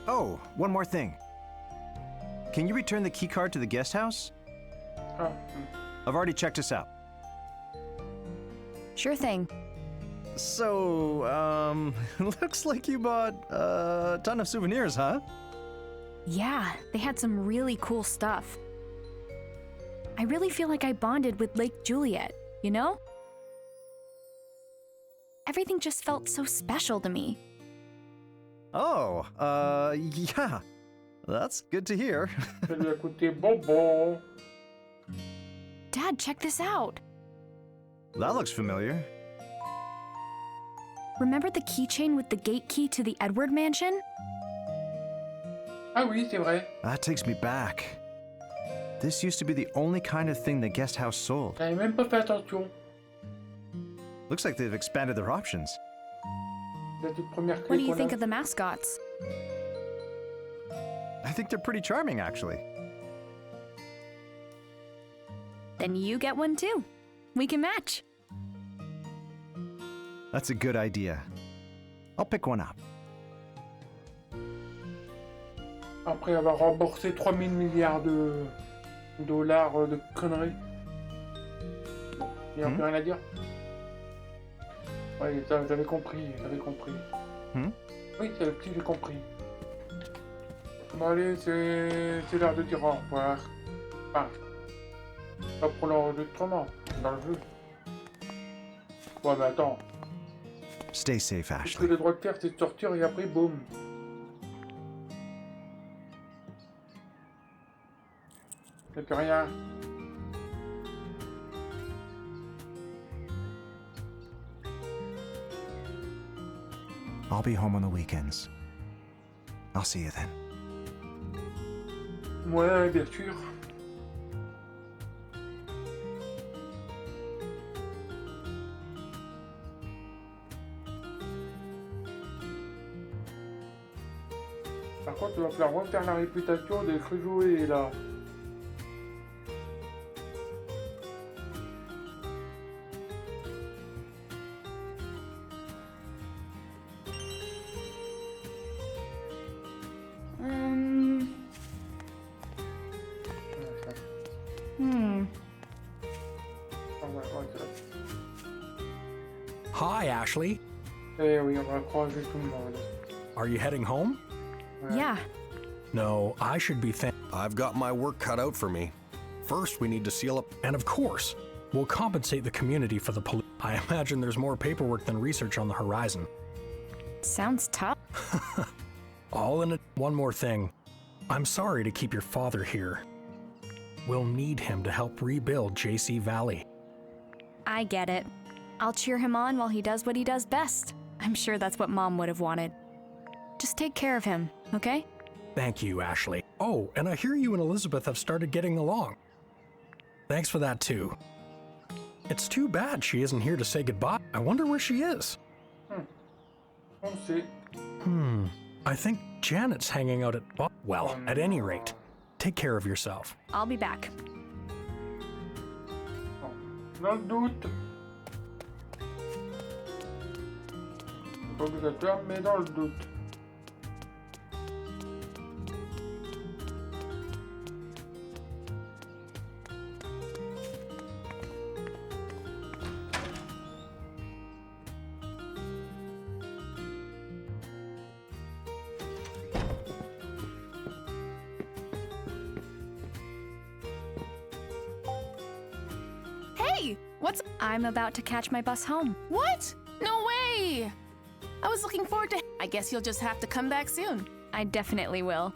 Oh, one more thing. Can you return the key card to the guest house? Ah, I've already checked us out. Sure thing. So, looks like you bought a ton of souvenirs, huh? Yeah, they had some really cool stuff. I really feel like I bonded with Lake Juliet, you know? Everything just felt so special to me. Oh, yeah. That's good to hear. ça lui a coûté bonbon. Dad, check this out. That looks familiar. Remember the keychain with the gate key to the Edward mansion? Ah oui, c'est vrai. That takes me back. This used to be the only kind of thing the guest house sold. J'avais même pas fait attention. Looks like they've expanded their options. La toute première clé What do you qu'on think a. of the mascots? I think they're pretty charming, actually. Then you get one too. We can match. That's a good idea. I'll pick one up. Après avoir remboursé 3000 milliards de dollars de conneries. Bon, il n'y a plus rien à dire. Ouais, ça, j'avais compris. Oui, c'est le petit, j'ai compris. Bon, allez, c'est l'heure de dire au revoir. Ah, pas pour l'enregistrement, dans le jeu. Ouais, mais attends. Stay safe, Tout ce que Ashley. le droit de faire, c'est de sortir et après, boum. Y'a plus rien. I'll be home on the weekends. I'll see you then. Ouais, bien sûr. Par contre, il va falloir refaire la réputation des jouets là. Hi, Ashley. Eh oui, on va croiser tout le monde. Are you heading home? Yeah. No, I should be I've got my work cut out for me. First, we need to seal up. And of course, we'll compensate the community for the police. I imagine there's more paperwork than research on the horizon. Sounds tough. All in it. One more thing. I'm sorry to keep your father here. We'll need him to help rebuild JC Valley. I get it. I'll cheer him on while he does what he does best. I'm sure that's what Mom would have wanted. Just take care of him, okay? Thank you, Ashley. Oh, and I hear you and Elizabeth have started getting along. Thanks for that, too. It's too bad she isn't here to say goodbye. I wonder where she is. On sait. I think Janet's hanging out at... Well, at any rate, take care of yourself. I'll be back. Dans le doute. Pas obligatoire, mais dans le doute. Hey, what's... I'm about to catch my bus home. What? No way! I was looking forward to... I guess you'll just have to come back soon. I definitely will.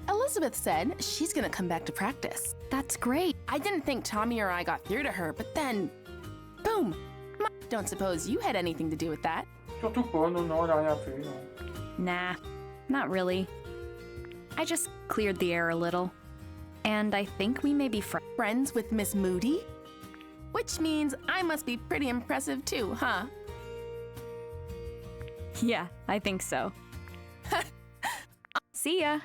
Elizabeth said she's gonna come back to practice. That's great. I didn't think Tommy or I got through to her, but then... Boom! Don't suppose you had anything to do with that. Surtout pas, non, non, elle a rien fait, non. Nah, not really. I just cleared the air a little. And I think we may be friends with Miss Moody? Which means I must be pretty impressive too, huh? Yeah, I think so. See ya.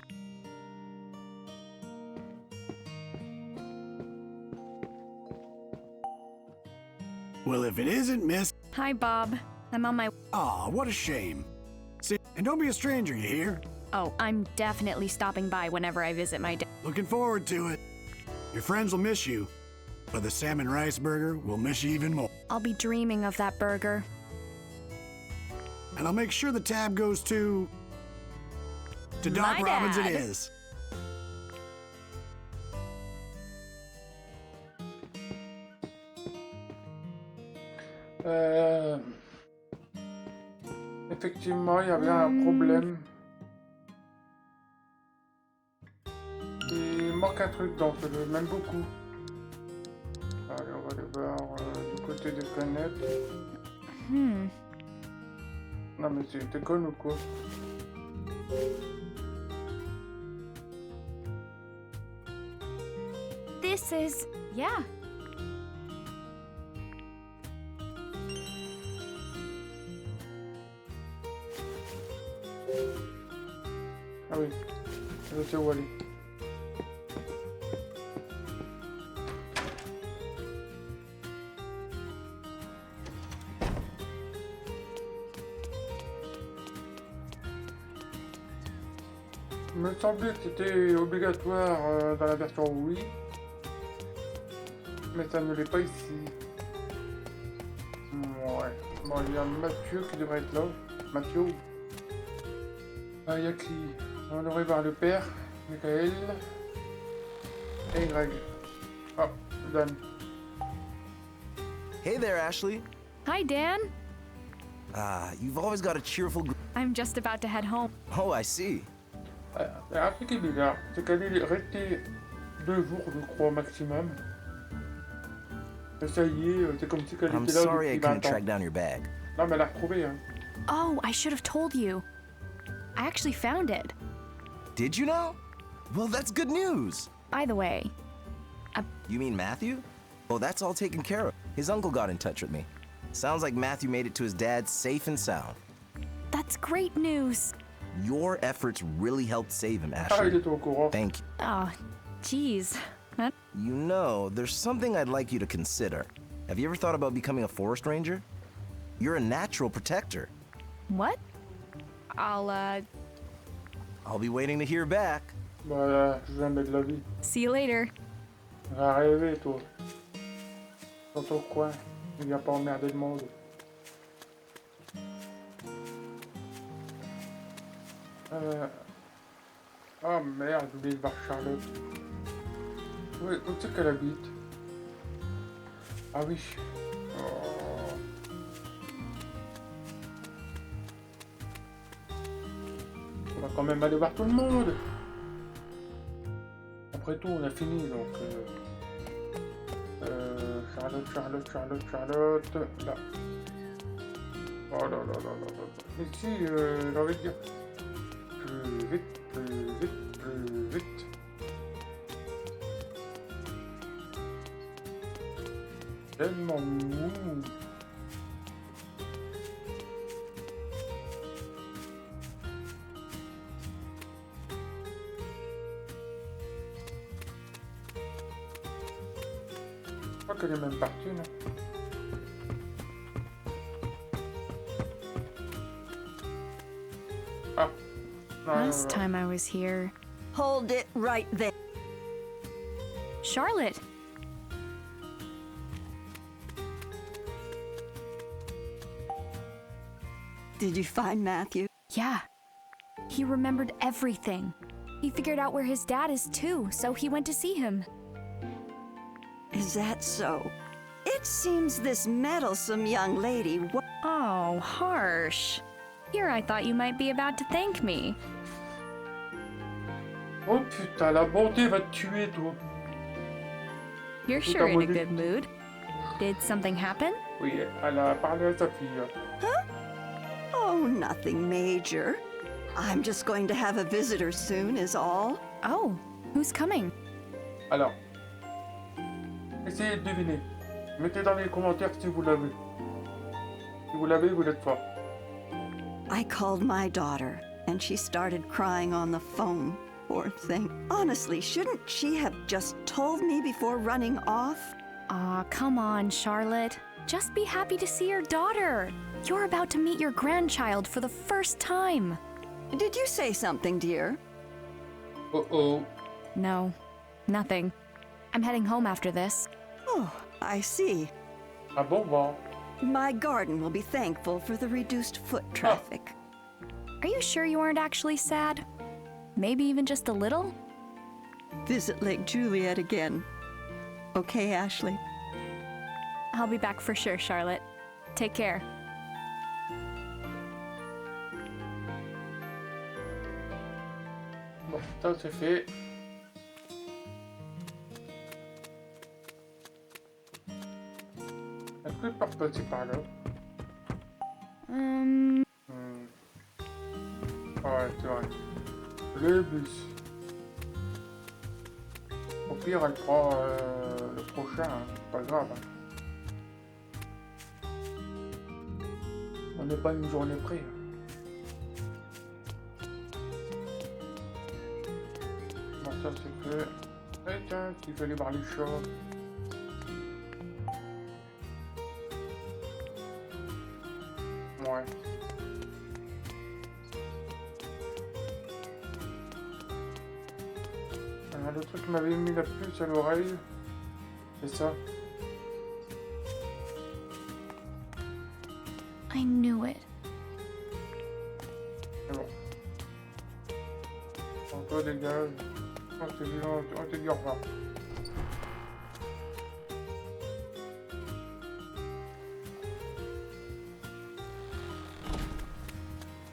Well, if it isn't Miss... Hi, Bob. I'm on my... Aw, what a shame. See, and don't be a stranger, you hear? Oh, I'm definitely stopping by whenever I visit my dad. Looking forward to it. Your friends will miss you, but the salmon rice burger will miss you even more. I'll be dreaming of that burger. And I'll make sure the tab goes to Doc Robbins it is. Effectivement, il y avait un problème. Il manque un truc dans ce jeu, même beaucoup. Allez, on va aller voir du côté des planètes. Non mais t'es con ou quoi? This is... yeah. Ah oui, je sais où aller. Il me semblait que c'était obligatoire dans la version Wii, mais ça ne l'est pas ici. Ouais. Bon, il y a Mathieu qui devrait être là. Mathieu. Ah, il y a qui? On devrait voir le père, Michael et Greg. Oh, Dan. Hey there, Ashley. Hi, Dan. You've always got a cheerful... I'm just about to head home. Oh, I see. Il y a un truc qui est bizarre, c'est qu'elle est restée 2 jours, je crois, maximum. Et ça y est, c'est comme si qu'elle I'm était là sorry I depuis 20 couldn't ans. track down your bag. Non, mais elle l'a retrouvé, hein. Oh, I should have told you. I actually found it. Did you know? Well, that's good news. By the way... You mean Matthew? Oh, that's all taken care of. His uncle got in touch with me. Sounds like Matthew made it to his dad safe and sound. That's great news. Your efforts really helped save him, Ah, Ashley. il était au courant. Thank you. Oh, jeez. You know, there's something I'd like you to consider. Have you ever thought about becoming a forest ranger? You're a natural protector. What? I'll be waiting to hear back. Voilà, jamais de la vie. see you later. Va rêver, toi. Dans ton coin, il vient pas emmerder le monde. Oh merde, j'ai oublié de voir Charlotte. Où c'est qu'elle habite? Ah oui. Oh. On va quand même aller voir tout le monde. Après tout, on a fini donc. Charlotte. Là. Oh là là là là là. Ici, j'ai envie de dire. Plus vite. Tellement mou. Je crois qu'elle est même partie, non? Ah. Last time I was here... Hold it right there. Charlotte! Did you find Matthew? Yeah. He remembered everything. He figured out where his dad is too, so he went to see him. Is that so? It seems this meddlesome young lady... Oh, harsh. Here I thought you might be about to thank me. Oh putain, la bonté va te tuer, toi. You're sure in a good mood. Did something happen? Oui, elle a parlé à sa fille. Huh? Oh, nothing major. I'm just going to have a visitor soon, is all. Oh, who's coming? Alors, essayez de deviner. Mettez dans les commentaires si vous l'avez. Si vous l'avez, vous êtes fort. I called my daughter, and she started crying on the phone. Poor thing. Honestly, shouldn't she have just told me before running off? Aw, come on, Charlotte. Just be happy to see your daughter. You're about to meet your grandchild for the first time. Did you say something, dear? Uh-oh. No, nothing. I'm heading home after this. Oh, I see. Ah bon, bon. My garden will be thankful for the reduced foot traffic. Are you sure you aren't actually sad? Maybe even just a little? Visit Lake Juliet again. Okay, Ashley? I'll be back for sure, Charlotte. Take care. Bon, ça c'est fait. Est-ce que je peux repasser par là? Ouais, c'est vrai. Le bus. Au pire, elle prend le prochain, hein. C'est pas grave. Hein. On n'est pas une journée près. Bon, ça c'est fait. Et tiens, il faut aller voir les chats. Ouais. Le truc qui m'avait mis la puce à l'oreille, c'est ça. I knew it. C'est bon. On toi dégage. On te dit au revoir.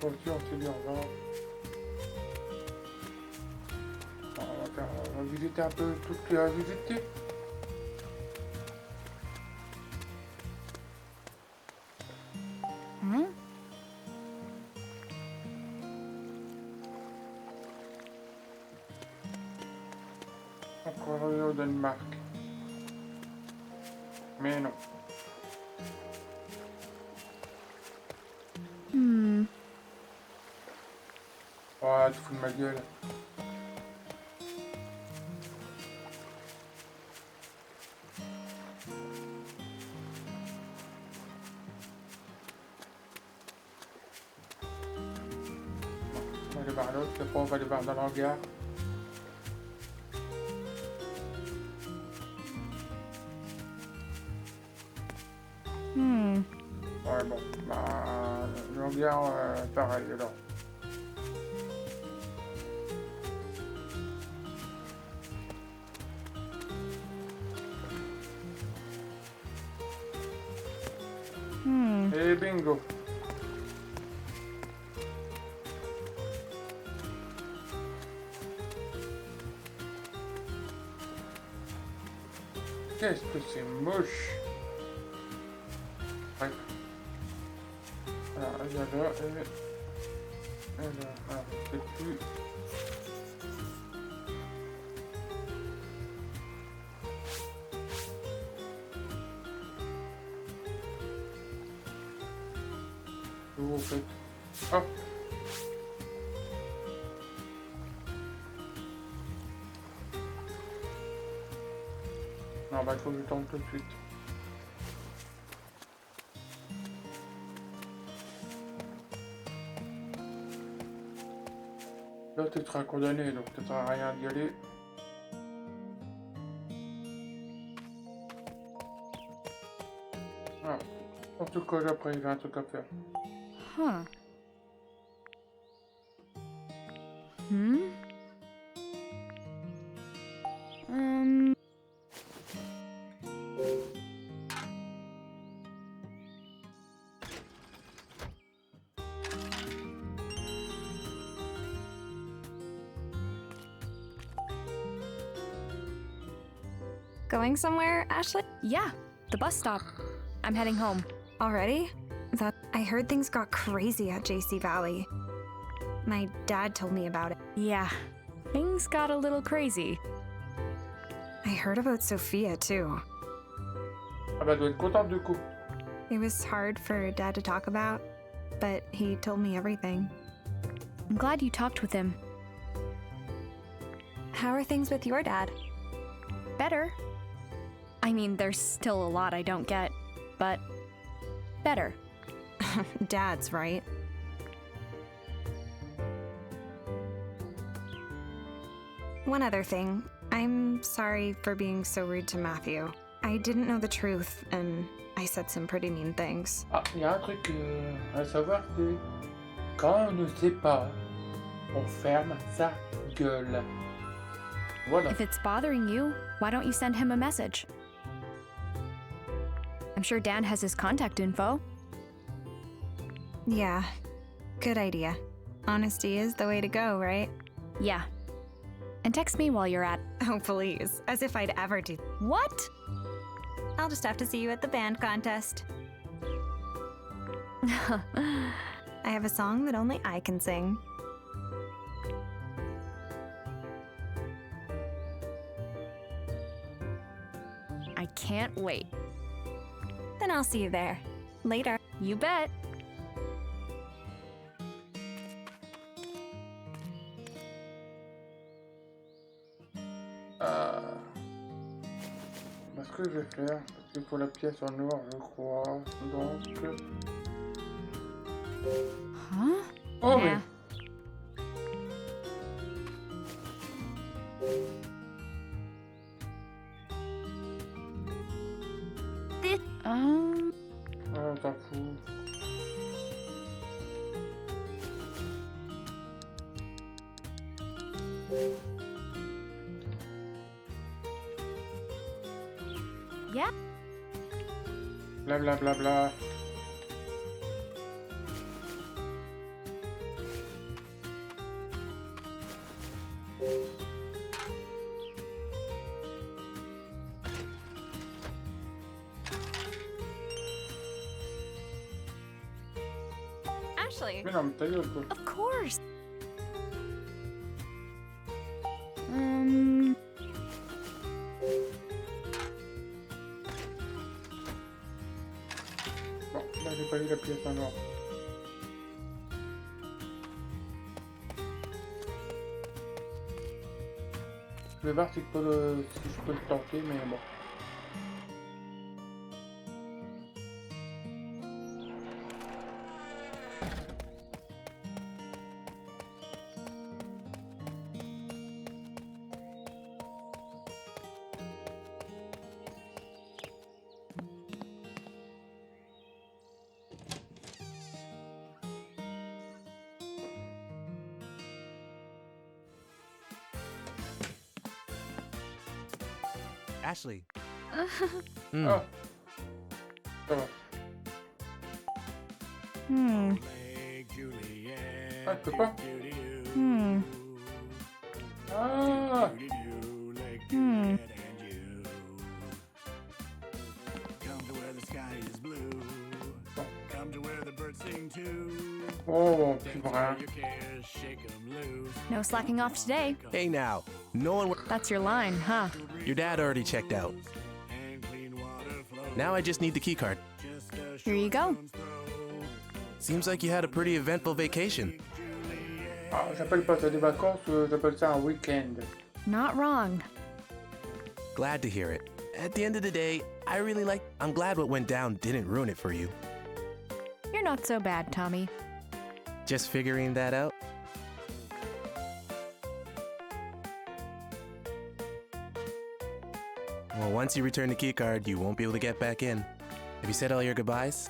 Toi aussi on te dit au revoir. On va visiter un peu tout ce qu'il y a à visiter. Encore au Danemark. Mais non. Oh, tu fous de ma gueule. On va aller voir l'autre, après on va aller voir dans l'hangar. Ouais bon, bah le hangar pareil alors. Et bingo. Qu'est-ce que c'est moche. Ouais. Alors, il y a là, et là, alors, c'est plus... Où, en fait. Hop. Non, bah, il faut que je tente tout de suite. Là, tu seras condamné, donc ça sert à rien d'y aller. Ah, on se colle après, j'ai un truc à faire. Going somewhere, Ashley? Yeah, the bus stop. I'm heading home. Already? I heard things got crazy at JC Valley. My dad told me about it. Yeah, things got a little crazy. I heard about Sophia too. Ah bah, elle doit être contente du coup. It was hard for Dad to talk about, but he told me everything. I'm glad you talked with him. How are things with your dad? Better. I mean, there's still a lot I don't get, but better. Dad's right. One other thing. I'm sorry for being so rude to Matthew. I didn't know the truth, and I said some pretty mean things. Ah, il y a un truc à savoir, c'est quand on ne sait pas, on ferme sa gueule. Voilà. If it's bothering you, why don't you send him a message? I'm sure Dan has his contact info. Yeah, good idea. Honesty is the way to go, right? Yeah. And text me while you're at. Oh, please. As if I'd ever do. What? I'll just have to see you at the band contest. I have a song that only I can sing. I can't wait. Then I'll see you there. Later. You bet. Ce que je vais faire, parce qu'il faut la pièce en or, je crois. Donc. Huh? Oh, yeah. mais. Ah, t'en fous. Yeah. Bla bla bla bla. Ashley. Mais non, mais ta gueule, toi. Of course. Bon, là j'ai pas eu la pièce en or. Je vais voir si je peux le tenter, mais bon. Ashley. Ah, ça va. Ah, je peux pas. Ah. Oh, petit brin. No slacking off today. Hey now, no one. That's your line, huh? Your dad already checked out. Now I just need the keycard. Here you go. Seems like you had a pretty eventful vacation. Ah, j'appelle pas ça des vacances, j'appelle ça un week-end. Not wrong. Glad to hear it. At the end of the day, I'm glad what went down didn't ruin it for you. You're not so bad, Tommy. Just figuring that out? Well, once you return the keycard, you won't be able to get back in. Have you said all your goodbyes?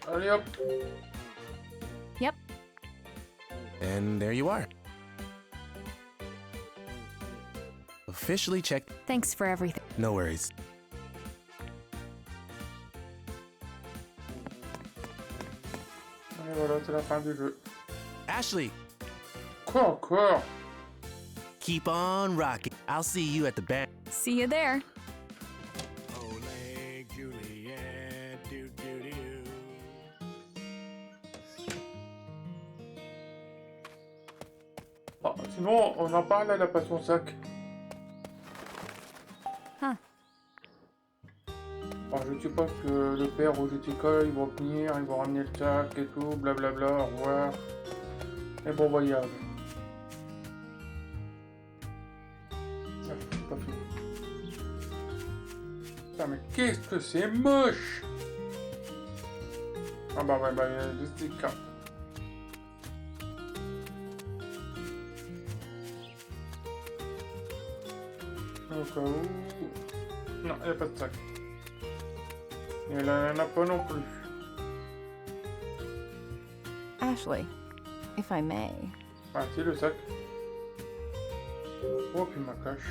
Allez hop. Yep. And there you are. Officially checked. Thanks for everything. No worries. Et voilà, c'est la fin du jeu. Ashley! Quoi encore? Keep on rocking. I'll see you at the band. See you there. Bon, sinon, on en parle à la passion sac. Alors je suppose que le père ou Jessica, ils vont venir, ils vont ramener le sac et tout, blablabla, au revoir. Et bon voyage. Ah, c'est pas fini. Putain, mais qu'est-ce que c'est moche! Ah bah ouais, bah il y a Jessica. Au cas où... Non, il n'y a pas de sac. Et là, il n'y en a pas non plus. Ashley, if I may. Ah, c'est le sac. Oh, puis ma cache.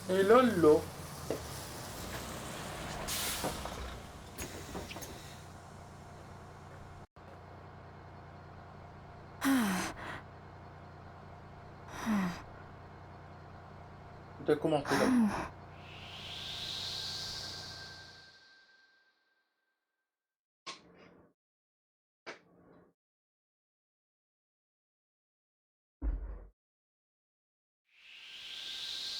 Et là, là. T'as commencé là.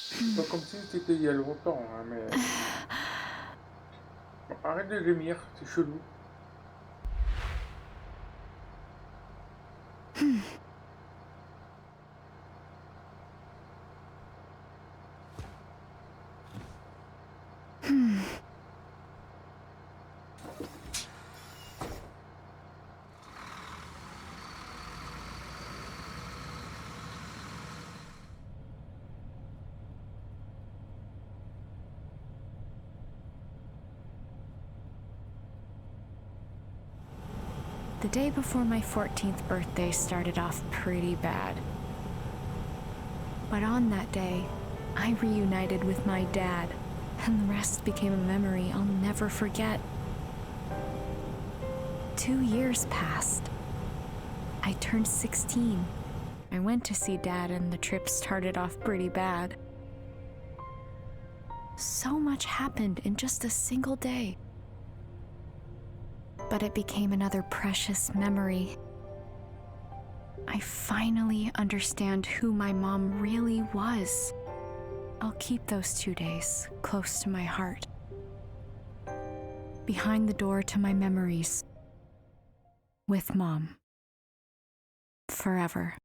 C'est pas comme si c'était il y a longtemps, hein, mais... Bon, arrête de gémir, c'est chelou. The day before my 14th birthday started off pretty bad. But on that day, I reunited with my dad, and the rest became a memory I'll never forget. 2 years passed. I turned 16. I went to see Dad, and the trip started off pretty bad. So much happened in just a single day. But it became another precious memory. I finally understand who my mom really was. I'll keep those 2 days close to my heart. Behind the door to my memories. With Mom. Forever.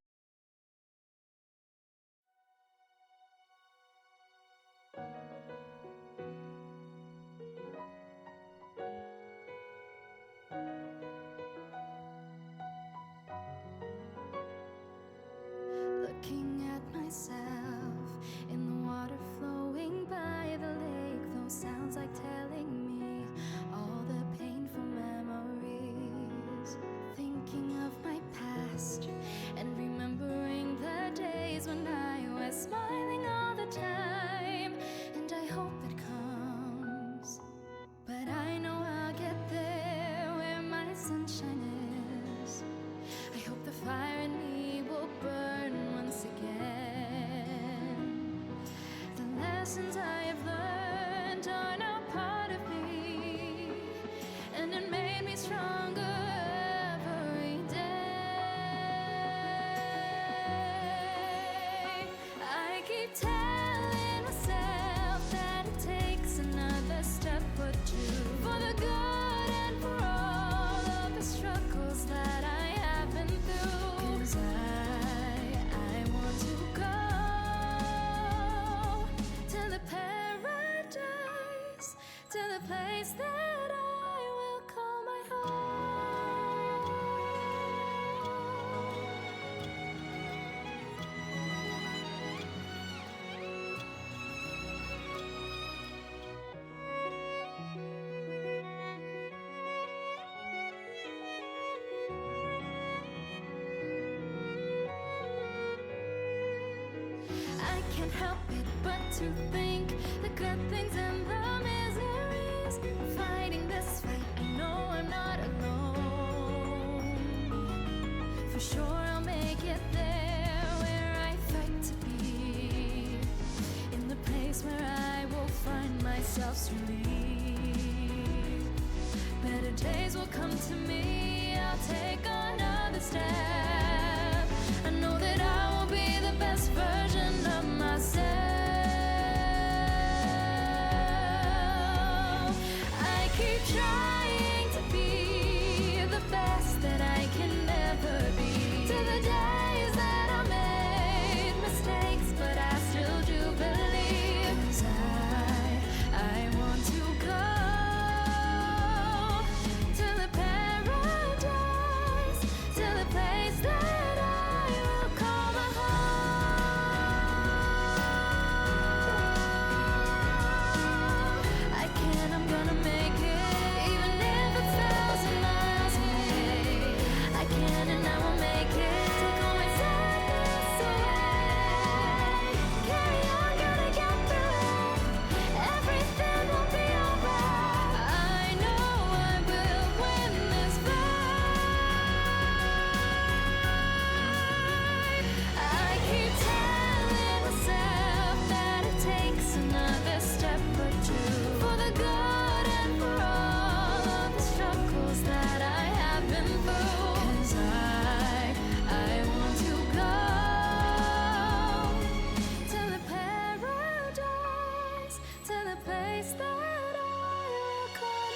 Looking at myself in the water flowing by the lake, those sounds like telling me all the painful memories. Thinking of my past and remembering the days when I was smiling all the time, and I hope it comes. But I know I'll get there where my sunshine is. I hope the fire in me will burn once again. The lessons I have learned are now part of me, and it made me stronger every day. I keep telling myself that it takes another step or two for the good and for all of the struggles that I have been through. 'Cause I want to go to the paradise, to the place that I will call my home. I can't help it but to think the good things and the miseries. Fighting this fight, I know I'm not alone. For sure I'll make it there where I fight to be, in the place where I will find myself relief. Better days will come to me, I'll take another step. I know that I will be the best can and I will make it. Take all my sadness away. Carry on, gonna get through it. Everything will be alright. I know I will win this fight. I keep telling myself that it takes another step or two for the good and for all of the struggles that I have been through. 'Cause I want to go to the paradise, to the place that I will call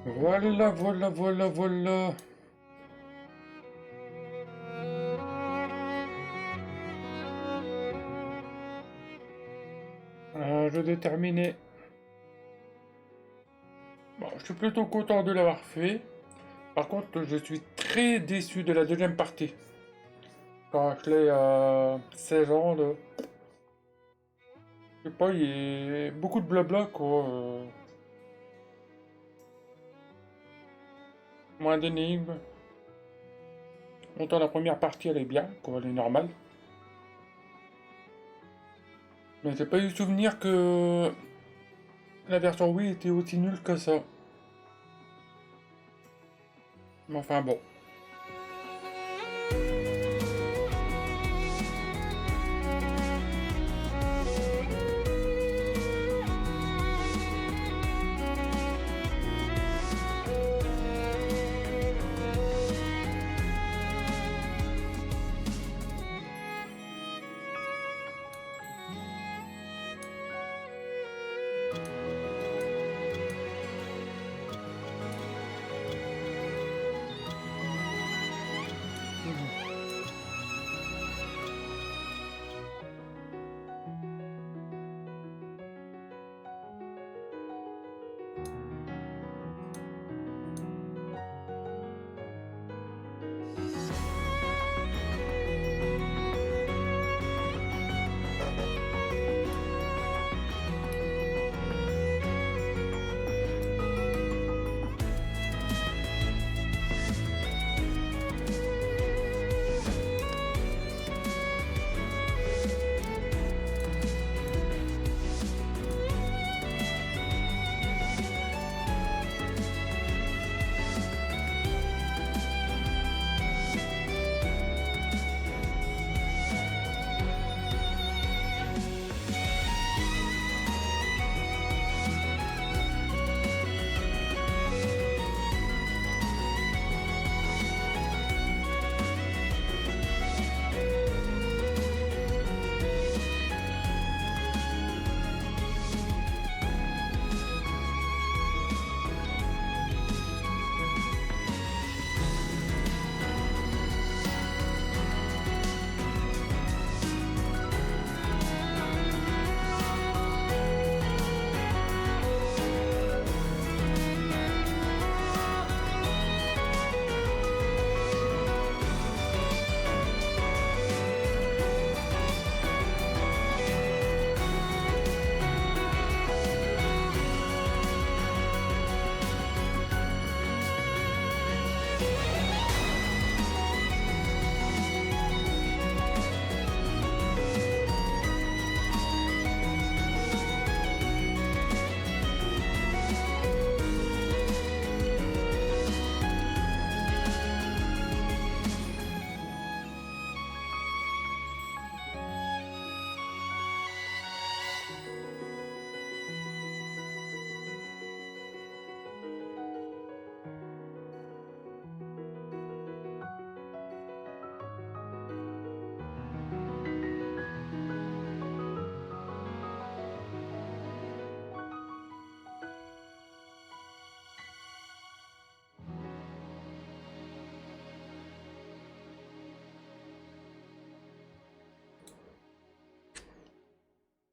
Voilà, voilà, voilà, voilà. Un jeu de terminé. Bon, je suis plutôt content de l'avoir fait. Par contre, je suis très déçu de la deuxième partie. Quand je l'ai 16 ans, là. Je sais pas, il y a beaucoup de blabla, quoi. Moins d'énigmes. Autant la première partie, elle est bien, quoi, elle est normale. Mais j'ai pas eu souvenir que la version Wii était aussi nulle que ça. Mais enfin bon.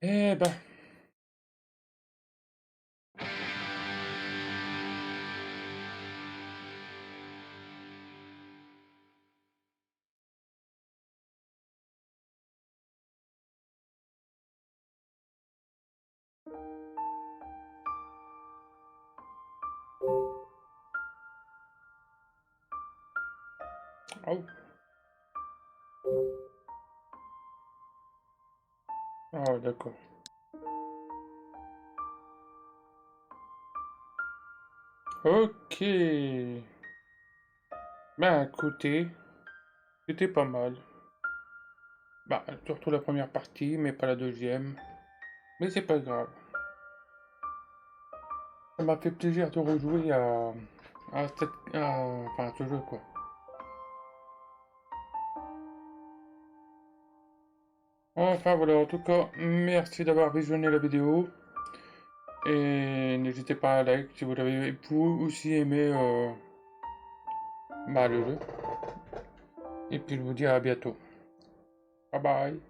Eh ben. Oh. Ah, d'accord. Ok. Ben, écoutez, c'était pas mal. Bah, surtout la première partie, mais pas la deuxième. Mais c'est pas grave. Ça m'a fait plaisir de rejouer enfin, à ce jeu, quoi. Enfin, voilà, en tout cas, merci d'avoir visionné la vidéo. Et n'hésitez pas à like si vous l'avez aussi aimé le jeu. Et puis je vous dis à bientôt. Bye bye.